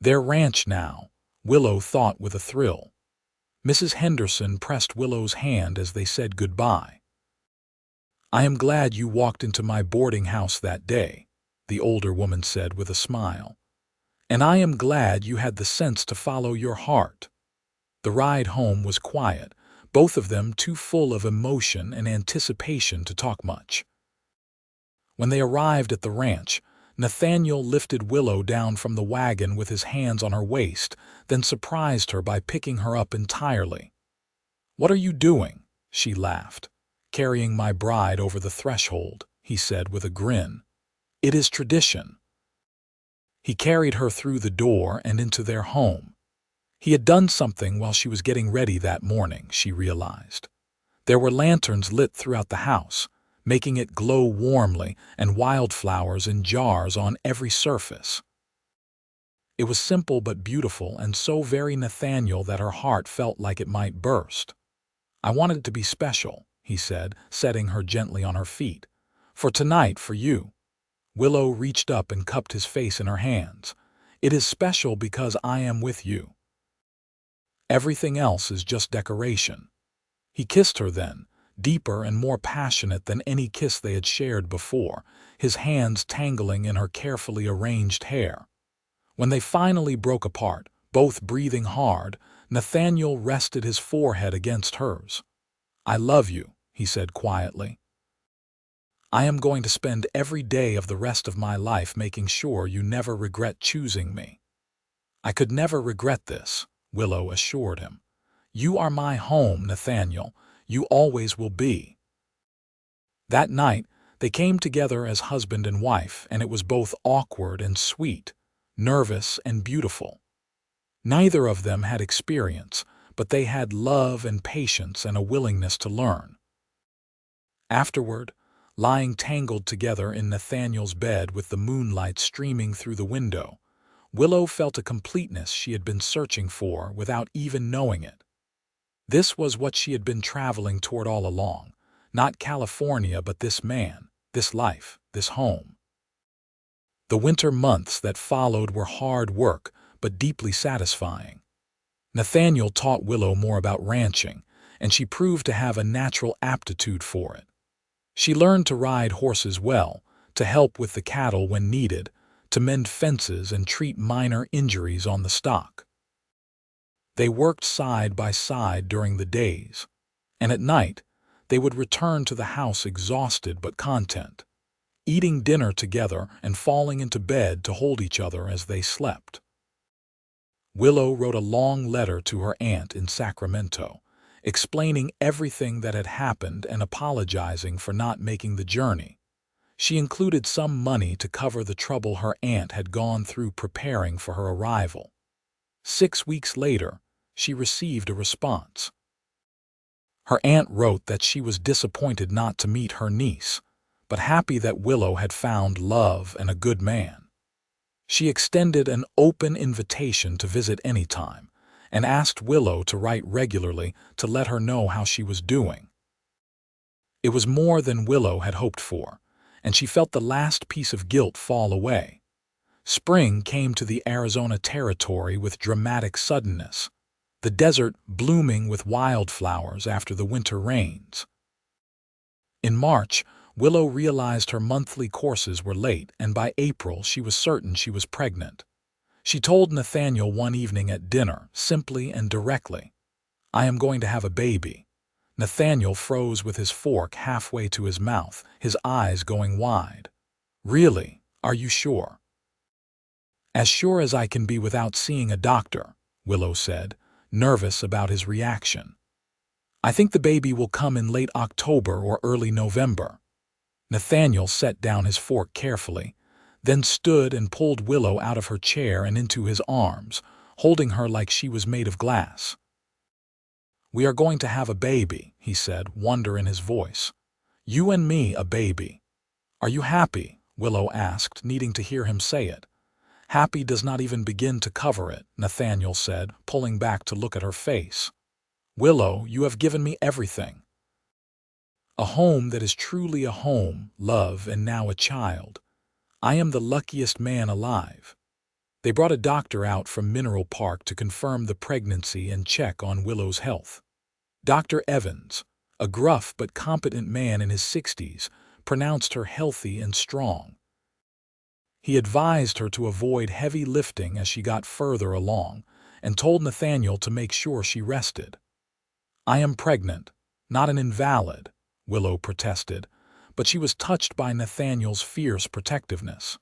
Their ranch now, Willow thought with a thrill. Mrs. Henderson pressed Willow's hand as they said goodbye. "I am glad you walked into my boarding house that day," the older woman said with a smile. "And I am glad you had the sense to follow your heart." The ride home was quiet, both of them too full of emotion and anticipation to talk much. When they arrived at the ranch, Nathaniel lifted Willow down from the wagon with his hands on her waist, then surprised her by picking her up entirely. "What are you doing?" she laughed. "Carrying my bride over the threshold," he said with a grin. "It is tradition." He carried her through the door and into their home. He had done something while she was getting ready that morning, she realized. There were lanterns lit throughout the house, making it glow warmly, and wildflowers in jars on every surface. It was simple but beautiful, and so very Nathaniel that her heart felt like it might burst. "I wanted it to be special," he said, setting her gently on her feet. "For tonight, for you." Willow reached up and cupped his face in her hands. "It is special because I am with you. Everything else is just decoration." He kissed her then, deeper and more passionate than any kiss they had shared before, his hands tangling in her carefully arranged hair. When they finally broke apart, both breathing hard, Nathaniel rested his forehead against hers. "I love you," he said quietly. "I am going to spend every day of the rest of my life making sure you never regret choosing me." "I could never regret this," Willow assured him. "You are my home, Nathaniel. You always will be." That night, they came together as husband and wife, and it was both awkward and sweet, nervous and beautiful. Neither of them had experience, but they had love and patience and a willingness to learn. Afterward, lying tangled together in Nathaniel's bed with the moonlight streaming through the window, Willow felt a completeness she had been searching for without even knowing it. This was what she had been traveling toward all along, not California, but this man, this life, this home. The winter months that followed were hard work, but deeply satisfying. Nathaniel taught Willow more about ranching, and she proved to have a natural aptitude for it. She learned to ride horses well, to help with the cattle when needed, to mend fences and treat minor injuries on the stock. They worked side by side during the days, and at night they would return to the house exhausted but content, eating dinner together and falling into bed to hold each other as they slept. Willow wrote a long letter to her aunt in Sacramento, explaining everything that had happened and apologizing for not making the journey. She included some money to cover the trouble her aunt had gone through preparing for her arrival. 6 weeks later, she received a response. Her aunt wrote that she was disappointed not to meet her niece, but happy that Willow had found love and a good man. She extended an open invitation to visit anytime, and asked Willow to write regularly to let her know how she was doing. It was more than Willow had hoped for, and she felt the last piece of guilt fall away. Spring came to the Arizona territory with dramatic suddenness, the desert blooming with wildflowers after the winter rains. In March, Willow realized her monthly courses were late, and by April she was certain she was pregnant. She told Nathaniel one evening at dinner, simply and directly, "I am going to have a baby." Nathaniel froze with his fork halfway to his mouth, his eyes going wide. "Really? Are you sure?" "As sure as I can be without seeing a doctor," Willow said, nervous about his reaction. "I think the baby will come in late October or early November." Nathaniel set down his fork carefully, then stood and pulled Willow out of her chair and into his arms, holding her like she was made of glass. "We are going to have a baby," he said, wonder in his voice. "You and me, a baby." "Are you happy?" Willow asked, needing to hear him say it. "Happy does not even begin to cover it," Nathaniel said, pulling back to look at her face. "Willow, you have given me everything. A home that is truly a home, love, and now a child. I am the luckiest man alive." They brought a doctor out from Mineral Park to confirm the pregnancy and check on Willow's health. Dr. Evans, a gruff but competent man in his 60s, pronounced her healthy and strong. He advised her to avoid heavy lifting as she got further along, and told Nathaniel to make sure she rested. "I am pregnant, not an invalid," Willow protested, but she was touched by Nathaniel's fierce protectiveness.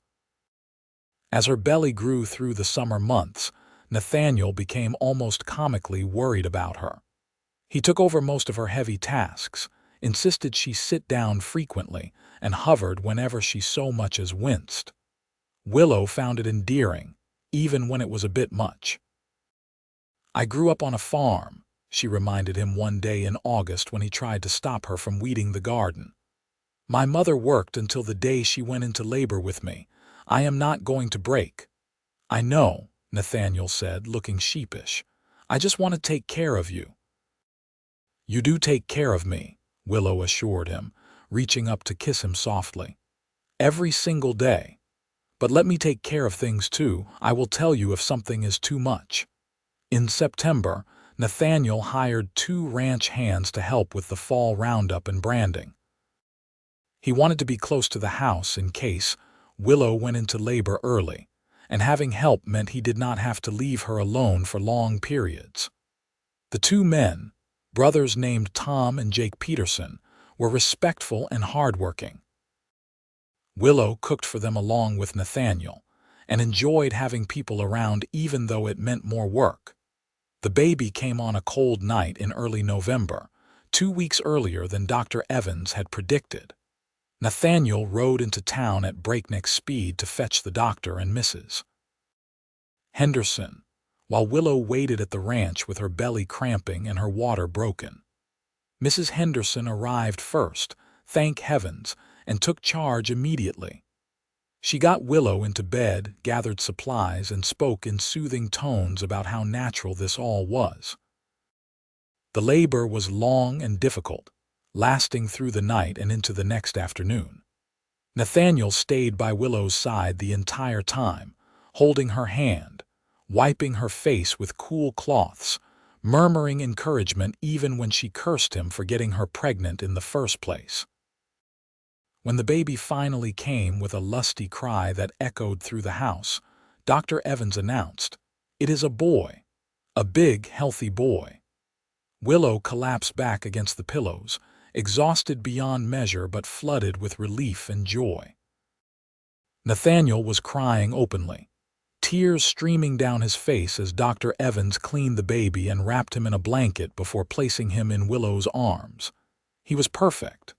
As her belly grew through the summer months, Nathaniel became almost comically worried about her. He took over most of her heavy tasks, insisted she sit down frequently, and hovered whenever she so much as winced. Willow found it endearing, even when it was a bit much. "I grew up on a farm," she reminded him one day in August when he tried to stop her from weeding the garden. "My mother worked until the day she went into labor with me. I am not going to break." "I know," Nathaniel said, looking sheepish. "I just want to take care of you." "You do take care of me," Willow assured him, reaching up to kiss him softly. "Every single day. But let me take care of things too. I will tell you if something is too much." In September, Nathaniel hired 2 ranch hands to help with the fall roundup and branding. He wanted to be close to the house in case Willow went into labor early, and having help meant he did not have to leave her alone for long periods. The 2 men, brothers named Tom and Jake Peterson, were respectful and hardworking. Willow cooked for them along with Nathaniel, and enjoyed having people around even though it meant more work. The baby came on a cold night in early November, 2 weeks earlier than Dr. Evans had predicted. Nathaniel rode into town at breakneck speed to fetch the doctor and Mrs. Henderson, while Willow waited at the ranch with her belly cramping and her water broken. Mrs. Henderson arrived first, thank heavens, and took charge immediately. She got Willow into bed, gathered supplies, and spoke in soothing tones about how natural this all was. The labor was long and difficult, lasting through the night and into the next afternoon. Nathaniel stayed by Willow's side the entire time, holding her hand, wiping her face with cool cloths, murmuring encouragement even when she cursed him for getting her pregnant in the first place. When the baby finally came with a lusty cry that echoed through the house, Dr. Evans announced, "It is a boy, a big, healthy boy." Willow collapsed back against the pillows, exhausted beyond measure but flooded with relief and joy. Nathaniel was crying openly, tears streaming down his face as Dr. Evans cleaned the baby and wrapped him in a blanket before placing him in Willow's arms. He was perfect.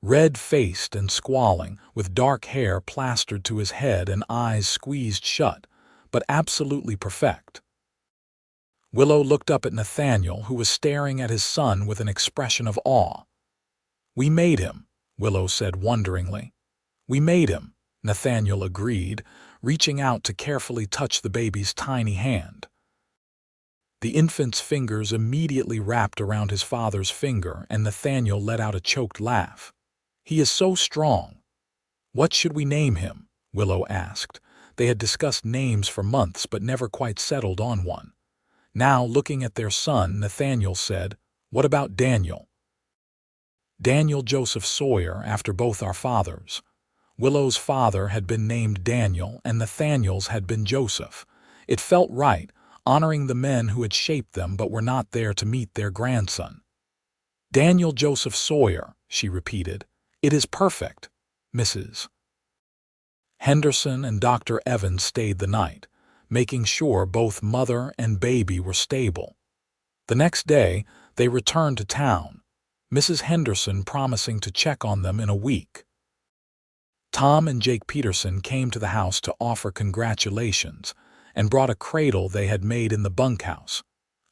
Red-faced and squalling, with dark hair plastered to his head and eyes squeezed shut, but absolutely perfect. Willow looked up at Nathaniel, who was staring at his son with an expression of awe. "We made him," Willow said wonderingly. "We made him," Nathaniel agreed, reaching out to carefully touch the baby's tiny hand. The infant's fingers immediately wrapped around his father's finger, and Nathaniel let out a choked laugh. "He is so strong." "What should we name him?" Willow asked. They had discussed names for months but never quite settled on one. Now, looking at their son, Nathaniel said, "What about Daniel?" "Daniel Joseph Sawyer, after both our fathers." Willow's father had been named Daniel and Nathaniel's had been Joseph. It felt right, honoring the men who had shaped them but were not there to meet their grandson. "Daniel Joseph Sawyer," she repeated. "It is perfect." Mrs. Henderson and Dr. Evans stayed the night, making sure both mother and baby were stable. The next day, they returned to town, Mrs. Henderson promising to check on them in a week. Tom and Jake Peterson came to the house to offer congratulations and brought a cradle they had made in the bunkhouse,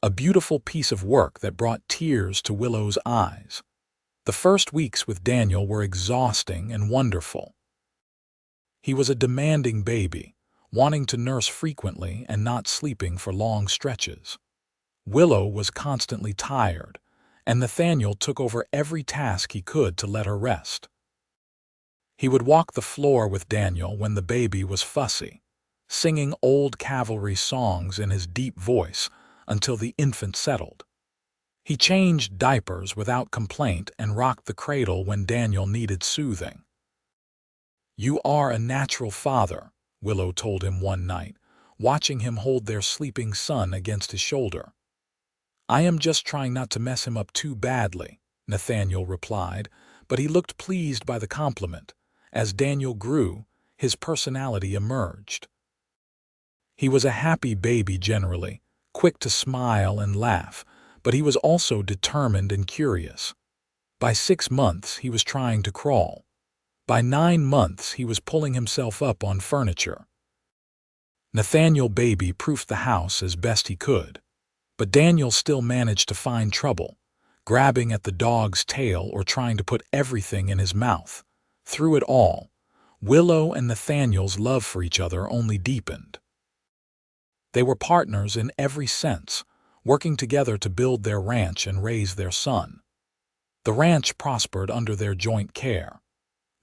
a beautiful piece of work that brought tears to Willow's eyes. The first weeks with Daniel were exhausting and wonderful. He was a demanding baby, wanting to nurse frequently and not sleeping for long stretches. Willow was constantly tired, and Nathaniel took over every task he could to let her rest. He would walk the floor with Daniel when the baby was fussy, singing old cavalry songs in his deep voice until the infant settled. He changed diapers without complaint and rocked the cradle when Daniel needed soothing. "You are a natural father," Willow told him one night, watching him hold their sleeping son against his shoulder. "I am just trying not to mess him up too badly," Nathaniel replied, but he looked pleased by the compliment. As Daniel grew, his personality emerged. He was a happy baby generally, quick to smile and laugh, but he was also determined and curious. By 6 months, he was trying to crawl. By 9 months, he was pulling himself up on furniture. Nathaniel baby-proofed the house as best he could, but Daniel still managed to find trouble, grabbing at the dog's tail or trying to put everything in his mouth. Through it all, Willow and Nathaniel's love for each other only deepened. They were partners in every sense, working together to build their ranch and raise their son. The ranch prospered under their joint care.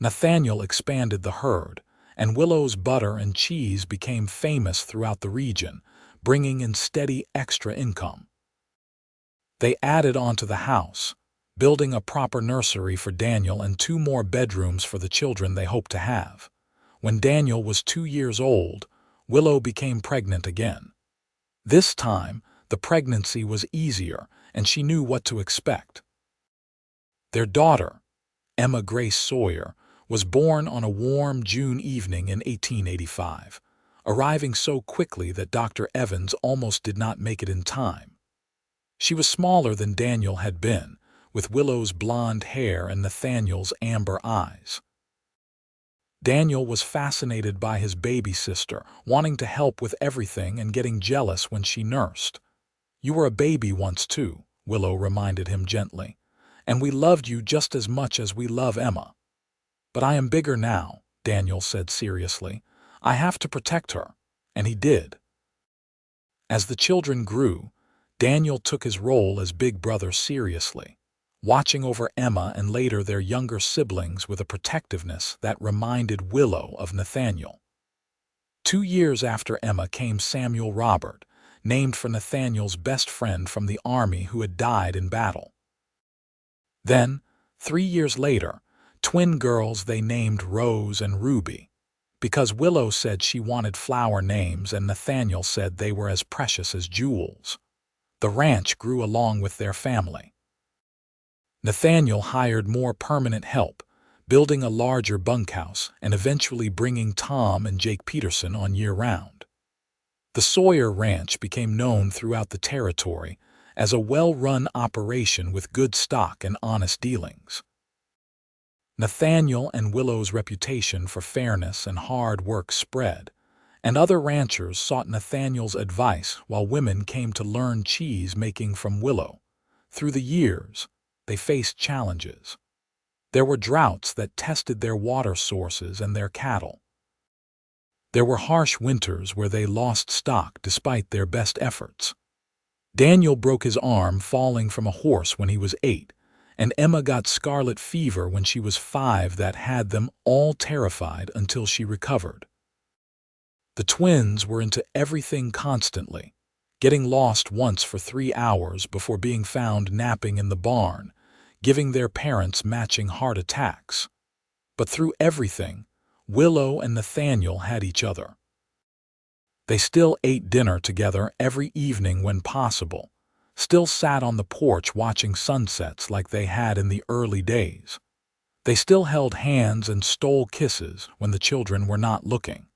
Nathaniel expanded the herd, and Willow's butter and cheese became famous throughout the region, bringing in steady extra income. They added on to the house, building a proper nursery for Daniel and 2 more bedrooms for the children they hoped to have. When Daniel was 2 years old, Willow became pregnant again. This time, the pregnancy was easier, and she knew what to expect. Their daughter, Emma Grace Sawyer, was born on a warm June evening in 1885, arriving so quickly that Dr. Evans almost did not make it in time. She was smaller than Daniel had been, with Willow's blonde hair and Nathaniel's amber eyes. Daniel was fascinated by his baby sister, wanting to help with everything and getting jealous when she nursed. "You were a baby once too," Willow reminded him gently, "and we loved you just as much as we love Emma." "But I am bigger now," Daniel said seriously. "I have to protect her," and he did. As the children grew, Daniel took his role as big brother seriously, watching over Emma and later their younger siblings with a protectiveness that reminded Willow of Nathaniel. 2 years after Emma came Samuel Robert, named for Nathaniel's best friend from the army who had died in battle. Then, 3 years later, twin girls they named Rose and Ruby, because Willow said she wanted flower names and Nathaniel said they were as precious as jewels. The ranch grew along with their family. Nathaniel hired more permanent help, building a larger bunkhouse and eventually bringing Tom and Jake Peterson on year-round. The Sawyer Ranch became known throughout the territory as a well-run operation with good stock and honest dealings. Nathaniel and Willow's reputation for fairness and hard work spread, and other ranchers sought Nathaniel's advice while women came to learn cheese making from Willow. Through the years, they faced challenges. There were droughts that tested their water sources and their cattle. There were harsh winters where they lost stock despite their best efforts. Daniel broke his arm falling from a horse when he was 8, and Emma got scarlet fever when she was 5 that had them all terrified until she recovered. The twins were into everything constantly, getting lost once for 3 hours before being found napping in the barn, giving their parents matching heart attacks. But through everything, Willow and Nathaniel had each other. They still ate dinner together every evening when possible, still sat on the porch watching sunsets like they had in the early days. They still held hands and stole kisses when the children were not looking.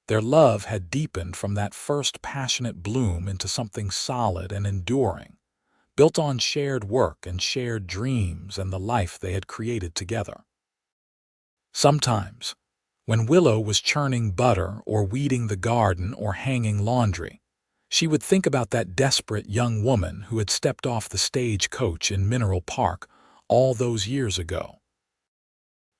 Their love had deepened from that first passionate bloom into something solid and enduring, built on shared work and shared dreams and the life they had created together. Sometimes, when Willow was churning butter or weeding the garden or hanging laundry, She would think about that desperate young woman who had stepped off the stagecoach in Mineral Park all those years ago.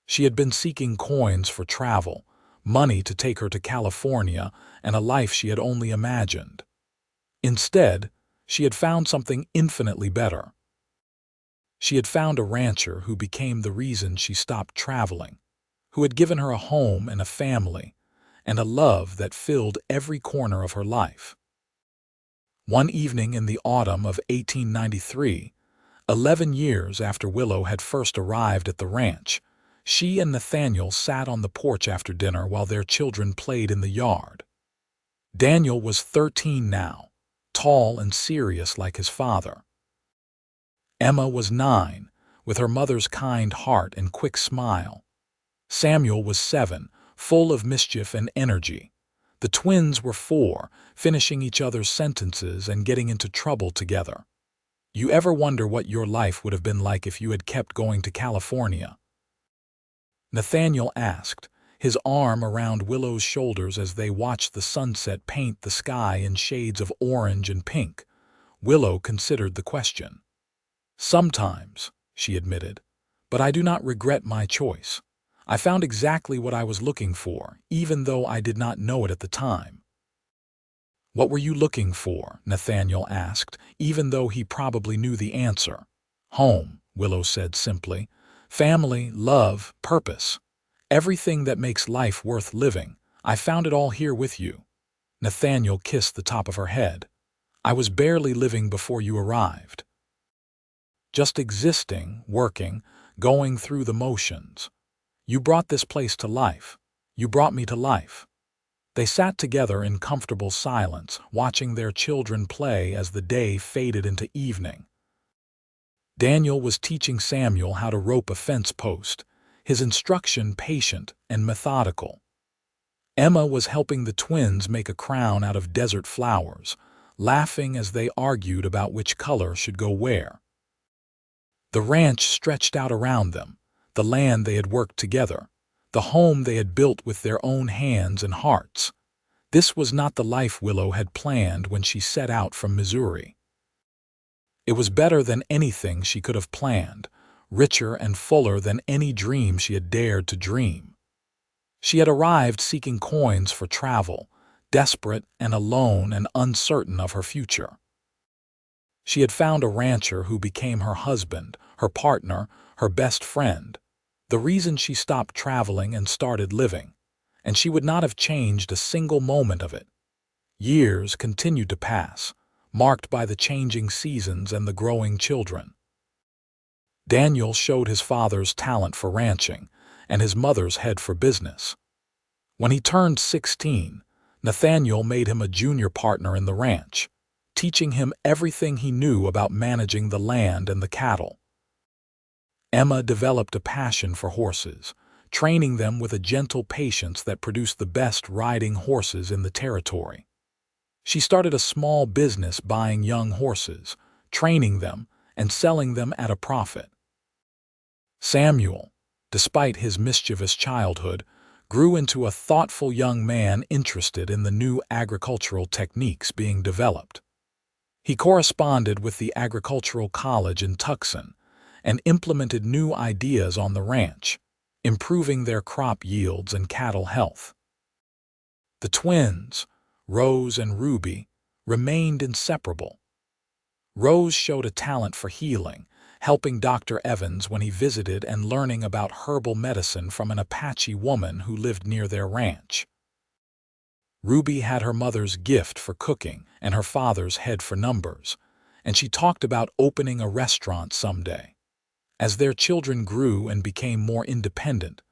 She had been seeking coins for travel, money to take her to California, and a life she had only imagined. Instead, she had found something infinitely better. She had found a rancher who became the reason she stopped traveling, who had given her a home and a family, and a love that filled every corner of her life. One evening in the autumn of 1893, 11 years after Willow had first arrived at the ranch, she and Nathaniel sat on the porch after dinner while their children played in the yard. Daniel was 13 now, tall and serious like his father. Emma was 9, with her mother's kind heart and quick smile. Samuel was 7, full of mischief and energy. The twins were 4, finishing each other's sentences and getting into trouble together. You ever wonder what your life would have been like if you had kept going to California? Nathaniel asked, his arm around Willow's shoulders as they watched the sunset paint the sky in shades of orange and pink. Willow considered the question. "Sometimes," she admitted, "but I do not regret my choice. I found exactly what I was looking for, even though I did not know it at the time." "What were you looking for?" Nathaniel asked, even though he probably knew the answer. "Home," Willow said simply. "Family, love, purpose. Everything that makes life worth living. I found it all here with you." Nathaniel kissed the top of her head. "I was barely living before you arrived. Just existing, working, going through the motions. You brought this place to life. You brought me to life." They sat together in comfortable silence, watching their children play as the day faded into evening. Daniel was teaching Samuel how to rope a fence post, his instruction patient and methodical. Emma was helping the twins make a crown out of desert flowers, laughing as they argued about which color should go where. The ranch stretched out around them, the land they had worked together, the home they had built with their own hands and hearts. This was not the life Willow had planned when she set out from Missouri. It was better than anything she could have planned, richer and fuller than any dream she had dared to dream. She had arrived seeking coins for travel, desperate and alone and uncertain of her future. She had found a rancher who became her husband, her partner, her best friend, the reason she stopped traveling and started living, and she would not have changed a single moment of it. Years continued to pass, marked by the changing seasons and the growing children. Daniel showed his father's talent for ranching and his mother's head for business. When he turned 16, Nathaniel made him a junior partner in the ranch, teaching him everything he knew about managing the land and the cattle. Emma developed a passion for horses, training them with a gentle patience that produced the best riding horses in the territory. She started a small business buying young horses, training them, and selling them at a profit. Samuel, despite his mischievous childhood, grew into a thoughtful young man interested in the new agricultural techniques being developed. He corresponded with the agricultural college in Tucson and implemented new ideas on the ranch, improving their crop yields and cattle health. The twins, Rose and Ruby, remained inseparable. Rose showed a talent for healing, helping Dr. Evans when he visited and learning about herbal medicine from an Apache woman who lived near their ranch. Ruby had her mother's gift for cooking and her father's head for numbers, and she talked about opening a restaurant someday. As their children grew and became more independent,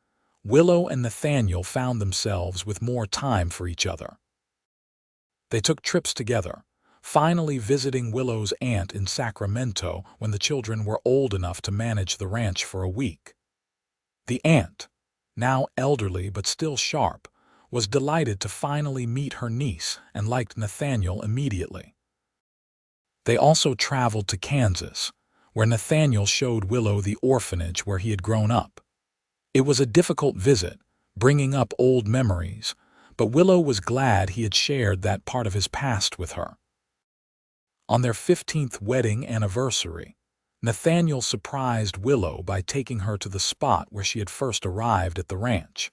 Willow and Nathaniel found themselves with more time for each other. They took trips together, finally visiting Willow's aunt in Sacramento when the children were old enough to manage the ranch for a week. The aunt, now elderly but still sharp, was delighted to finally meet her niece and liked Nathaniel immediately. They also traveled to Kansas, where Nathaniel showed Willow the orphanage where he had grown up. It was a difficult visit, bringing up old memories, but Willow was glad he had shared that part of his past with her. On their 15th wedding anniversary, Nathaniel surprised Willow by taking her to the spot where she had first arrived at the ranch.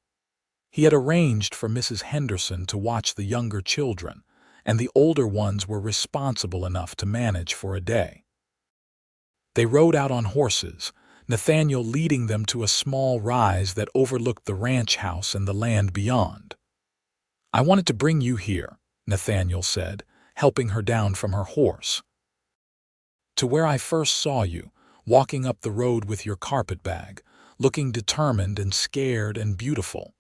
He had arranged for Mrs. Henderson to watch the younger children, and the older ones were responsible enough to manage for a day. They rode out on horses, Nathaniel leading them to a small rise that overlooked the ranch house and the land beyond. "I wanted to bring you here," Nathaniel said, helping her down from her horse. "To where I first saw you, walking up the road with your carpetbag, looking determined and scared and beautiful."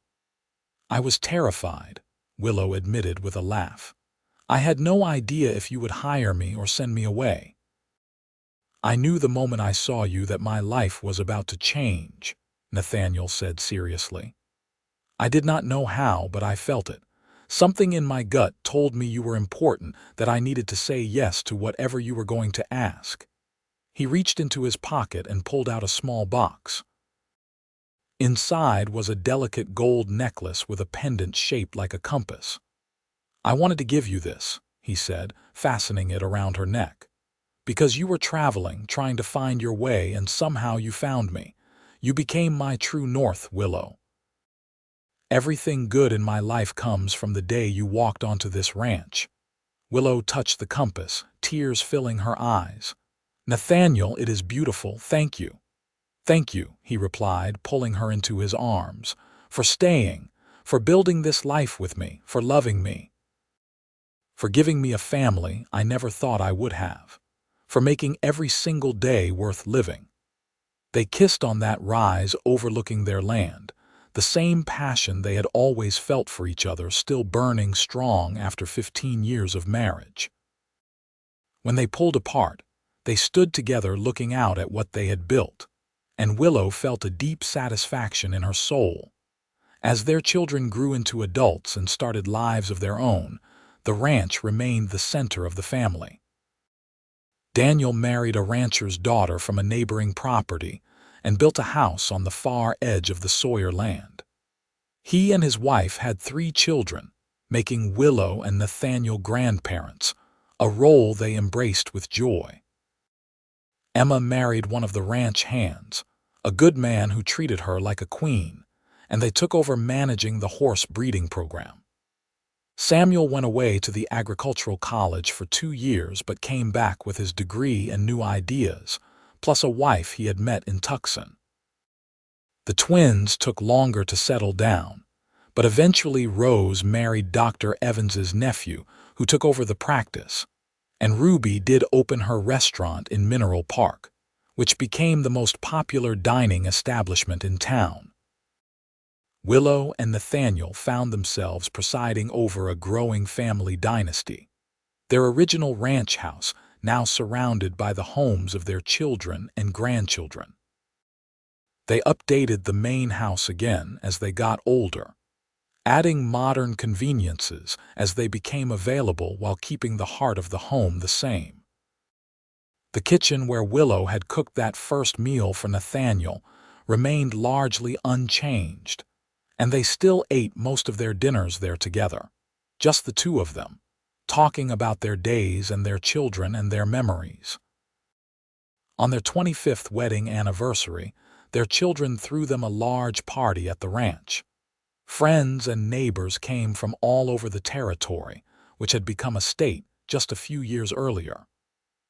"I was terrified," Willow admitted with a laugh. "I had no idea if you would hire me or send me away. I knew the moment I saw you that my life was about to change," Nathaniel said seriously. "I did not know how, but I felt it. Something in my gut told me you were important, that I needed to say yes to whatever you were going to ask." He reached into his pocket and pulled out a small box. Inside was a delicate gold necklace with a pendant shaped like a compass. "I wanted to give you this," he said, fastening it around her neck. "Because you were traveling, trying to find your way, and somehow you found me. You became my true north, Willow. Everything good in my life comes from the day you walked onto this ranch." Willow touched the compass, tears filling her eyes. "Nathaniel, it is beautiful, thank you." "Thank you," he replied, pulling her into his arms, "for staying, for building this life with me, for loving me, for giving me a family I never thought I would have, for making every single day worth living." They kissed on that rise overlooking their land, the same passion they had always felt for each other still burning strong after 15 years of marriage. When they pulled apart, they stood together looking out at what they had built, and Willow felt a deep satisfaction in her soul. As their children grew into adults and started lives of their own, the ranch remained the center of the family. Daniel married a rancher's daughter from a neighboring property and built a house on the far edge of the Sawyer land. He and his wife had 3 children, making Willow and Nathaniel grandparents, a role they embraced with joy. Emma married one of the ranch hands, a good man who treated her like a queen, and they took over managing the horse breeding program. Samuel went away to the agricultural college for 2 years but came back with his degree and new ideas, plus a wife he had met in Tucson. The twins took longer to settle down, but eventually Rose married Dr. Evans's nephew, who took over the practice, and Ruby did open her restaurant in Mineral Park, which became the most popular dining establishment in town. Willow and Nathaniel found themselves presiding over a growing family dynasty. Their original ranch house now surrounded by the homes of their children and grandchildren. They updated the main house again as they got older, adding modern conveniences as they became available while keeping the heart of the home the same. The kitchen where Willow had cooked that first meal for Nathaniel remained largely unchanged, and they still ate most of their dinners there together, just the 2 of them, talking about their days and their children and their memories. On their 25th wedding anniversary, their children threw them a large party at the ranch. Friends and neighbors came from all over the territory, which had become a state just a few years earlier.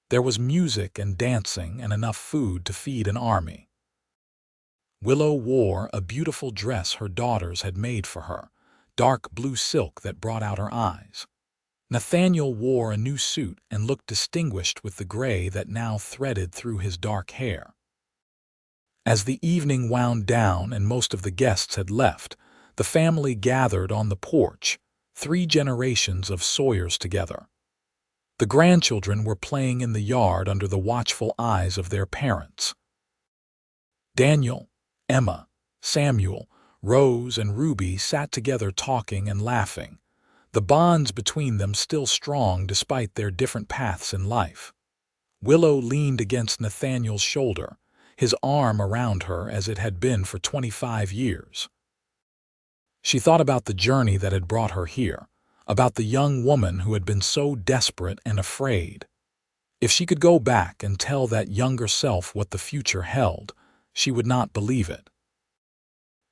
There was music and dancing and enough food to feed an army. Willow wore a beautiful dress her daughters had made for her, dark blue silk that brought out her eyes. Nathaniel wore a new suit and looked distinguished with the gray that now threaded through his dark hair. As the evening wound down and most of the guests had left, the family gathered on the porch, 3 generations of Sawyers together. The grandchildren were playing in the yard under the watchful eyes of their parents. Daniel, Emma, Samuel, Rose, and Ruby sat together talking and laughing, the bonds between them still strong despite their different paths in life. Willow leaned against Nathaniel's shoulder, his arm around her as it had been for 25 years. She thought about the journey that had brought her here, about the young woman who had been so desperate and afraid. If she could go back and tell that younger self what the future held, she would not believe it.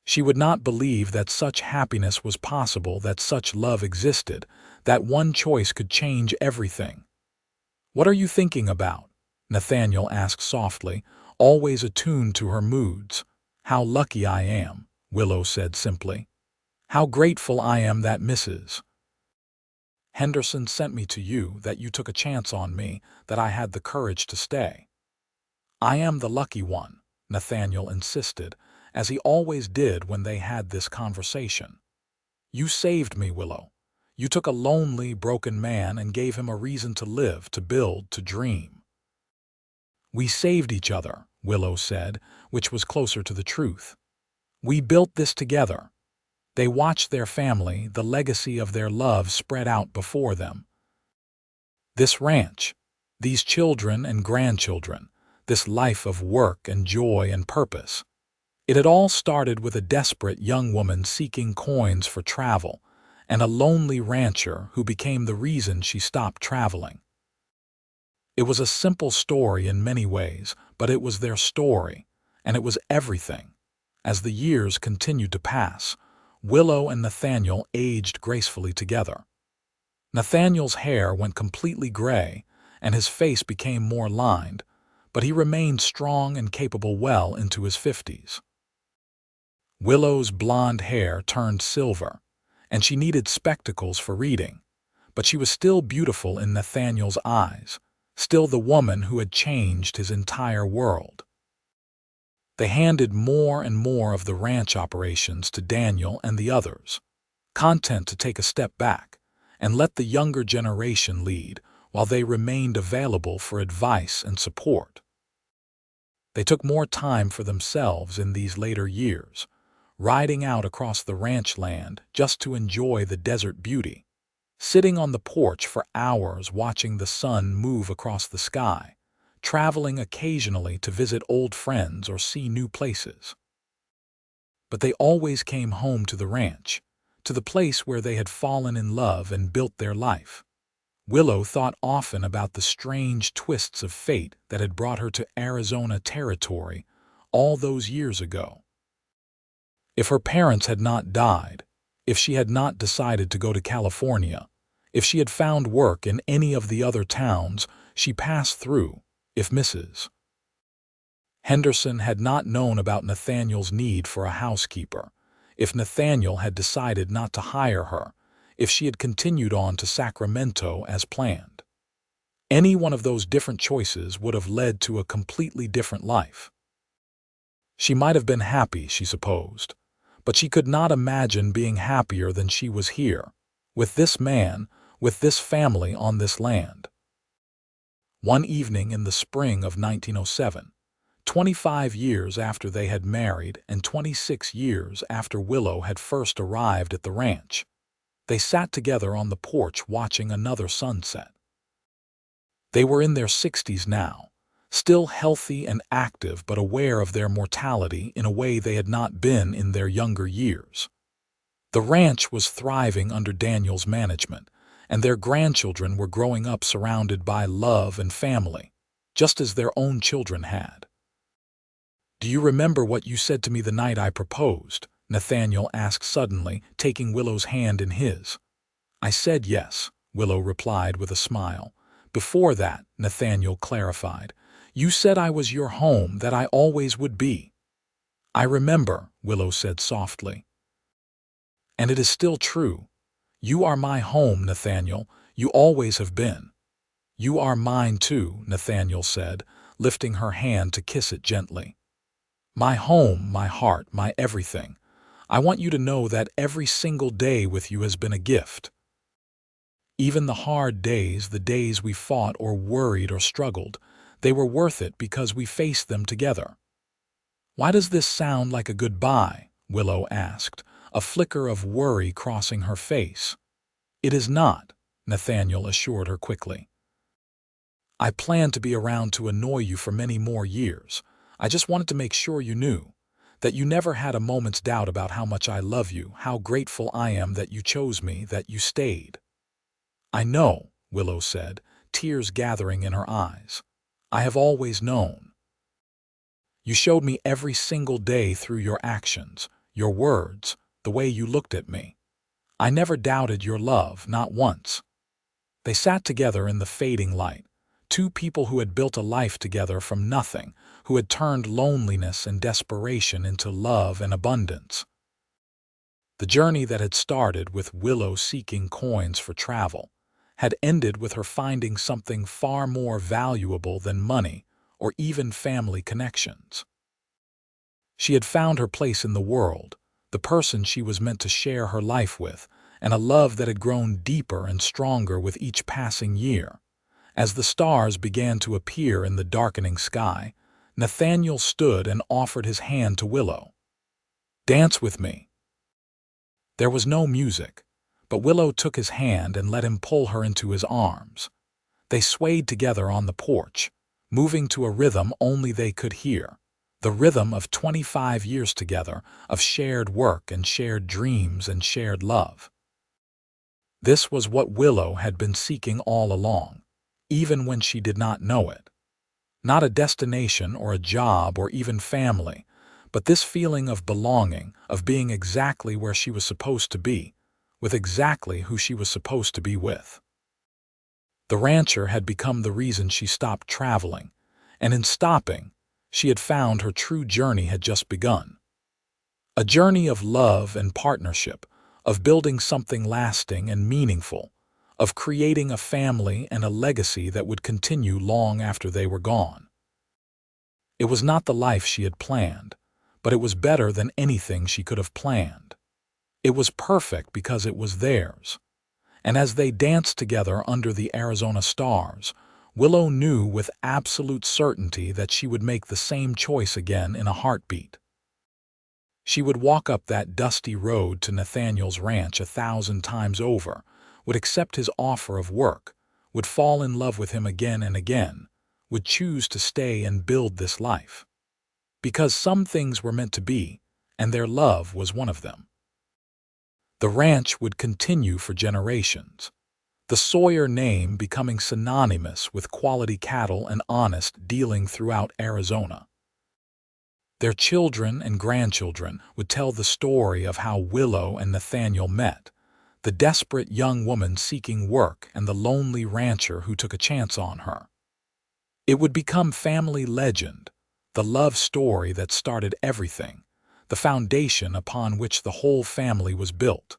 She would not believe that such happiness was possible, that such love existed, that one choice could change everything. "What are you thinking about?" Nathaniel asked softly, always attuned to her moods. "How lucky I am," Willow said simply. "How grateful I am that Mrs. Henderson sent me to you, that you took a chance on me, that I had the courage to stay." "I am the lucky one," Nathaniel insisted, as he always did when they had this conversation. "You saved me, Willow. You took a lonely, broken man and gave him a reason to live, to build, to dream." "We saved each other," Willow said, which was closer to the truth. "We built this together." They watched their family, the legacy of their love spread out before them. This ranch, these children and grandchildren, this life of work and joy and purpose. It had all started with a desperate young woman seeking coins for travel, and a lonely rancher who became the reason she stopped traveling. It was a simple story in many ways, but it was their story, and it was everything. As the years continued to pass, Willow and Nathaniel aged gracefully together. Nathaniel's hair went completely gray, and his face became more lined, but he remained strong and capable well into his 50s. Willow's blonde hair turned silver, and she needed spectacles for reading, but she was still beautiful in Nathaniel's eyes, still the woman who had changed his entire world. They handed more and more of the ranch operations to Daniel and the others, content to take a step back and let the younger generation lead while they remained available for advice and support. They took more time for themselves in these later years, riding out across the ranch land just to enjoy the desert beauty, sitting on the porch for hours watching the sun move across the sky, traveling occasionally to visit old friends or see new places. But they always came home to the ranch, to the place where they had fallen in love and built their life. Willow thought often about the strange twists of fate that had brought her to Arizona territory all those years ago. If her parents had not died, if she had not decided to go to California, if she had found work in any of the other towns she passed through, if Mrs. Henderson had not known about Nathaniel's need for a housekeeper, if Nathaniel had decided not to hire her, if she had continued on to Sacramento as planned. Any one of those different choices would have led to a completely different life. She might have been happy, she supposed, but she could not imagine being happier than she was here, with this man, with this family on this land. One evening in the spring of 1907, 25 years after they had married and 26 years after Willow had first arrived at the ranch, they sat together on the porch watching another sunset. They were in their 60s now, still healthy and active but aware of their mortality in a way they had not been in their younger years. The ranch was thriving under Daniel's management, and their grandchildren were growing up surrounded by love and family, just as their own children had. "Do you remember what you said to me the night I proposed?" Nathaniel asked suddenly, taking Willow's hand in his. "I said yes," Willow replied with a smile. "Before that," Nathaniel clarified, "you said I was your home, that I always would be." "I remember," Willow said softly. "And it is still true. You are my home, Nathaniel. You always have been." "You are mine too," Nathaniel said, lifting her hand to kiss it gently. "My home, my heart, my everything. I want you to know that every single day with you has been a gift. Even the hard days, the days we fought or worried or struggled, they were worth it because we faced them together." "Why does this sound like a goodbye?" Willow asked, a flicker of worry crossing her face. "It is not," Nathaniel assured her quickly. "I plan to be around to annoy you for many more years. I just wanted to make sure you knew, that you never had a moment's doubt about how much I love you, how grateful I am that you chose me, that you stayed." "I know," Willow said, tears gathering in her eyes. "I have always known. You showed me every single day through your actions, your words, the way you looked at me. I never doubted your love, not once." They sat together in the fading light, two people who had built a life together from nothing, who had turned loneliness and desperation into love and abundance. The journey that had started with Willow seeking coins for travel had ended with her finding something far more valuable than money or even family connections. She had found her place in the world, the person she was meant to share her life with, and a love that had grown deeper and stronger with each passing year. As the stars began to appear in the darkening sky, Nathaniel stood and offered his hand to Willow. "Dance with me." There was no music, but Willow took his hand and let him pull her into his arms. They swayed together on the porch, moving to a rhythm only they could hear, the rhythm of 25 years together, of shared work and shared dreams and shared love. This was what Willow had been seeking all along, even when she did not know it. Not a destination or a job or even family, but this feeling of belonging, of being exactly where she was supposed to be, with exactly who she was supposed to be with. The rancher had become the reason she stopped traveling, and in stopping, she had found her true journey had just begun. A journey of love and partnership, of building something lasting and meaningful, of creating a family and a legacy that would continue long after they were gone. It was not the life she had planned, but it was better than anything she could have planned. It was perfect because it was theirs. And as they danced together under the Arizona stars, Willow knew with absolute certainty that she would make the same choice again in a heartbeat. She would walk up that dusty road to Nathaniel's ranch 1,000 times over, would accept his offer of work, would fall in love with him again and again, would choose to stay and build this life. Because some things were meant to be, and their love was one of them. The ranch would continue for generations, the Sawyer name becoming synonymous with quality cattle and honest dealing throughout Arizona. Their children and grandchildren would tell the story of how Willow and Nathaniel met, the desperate young woman seeking work and the lonely rancher who took a chance on her. It would become family legend, the love story that started everything, the foundation upon which the whole family was built.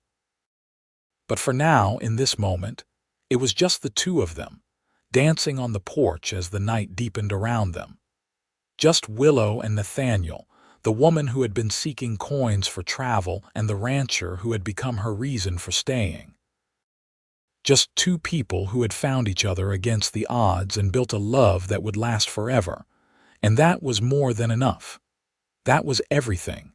But for now, in this moment, it was just the two of them, dancing on the porch as the night deepened around them. Just Willow and Nathaniel, the woman who had been seeking coins for travel and the rancher who had become her reason for staying. Just two people who had found each other against the odds and built a love that would last forever. And that was more than enough. That was everything.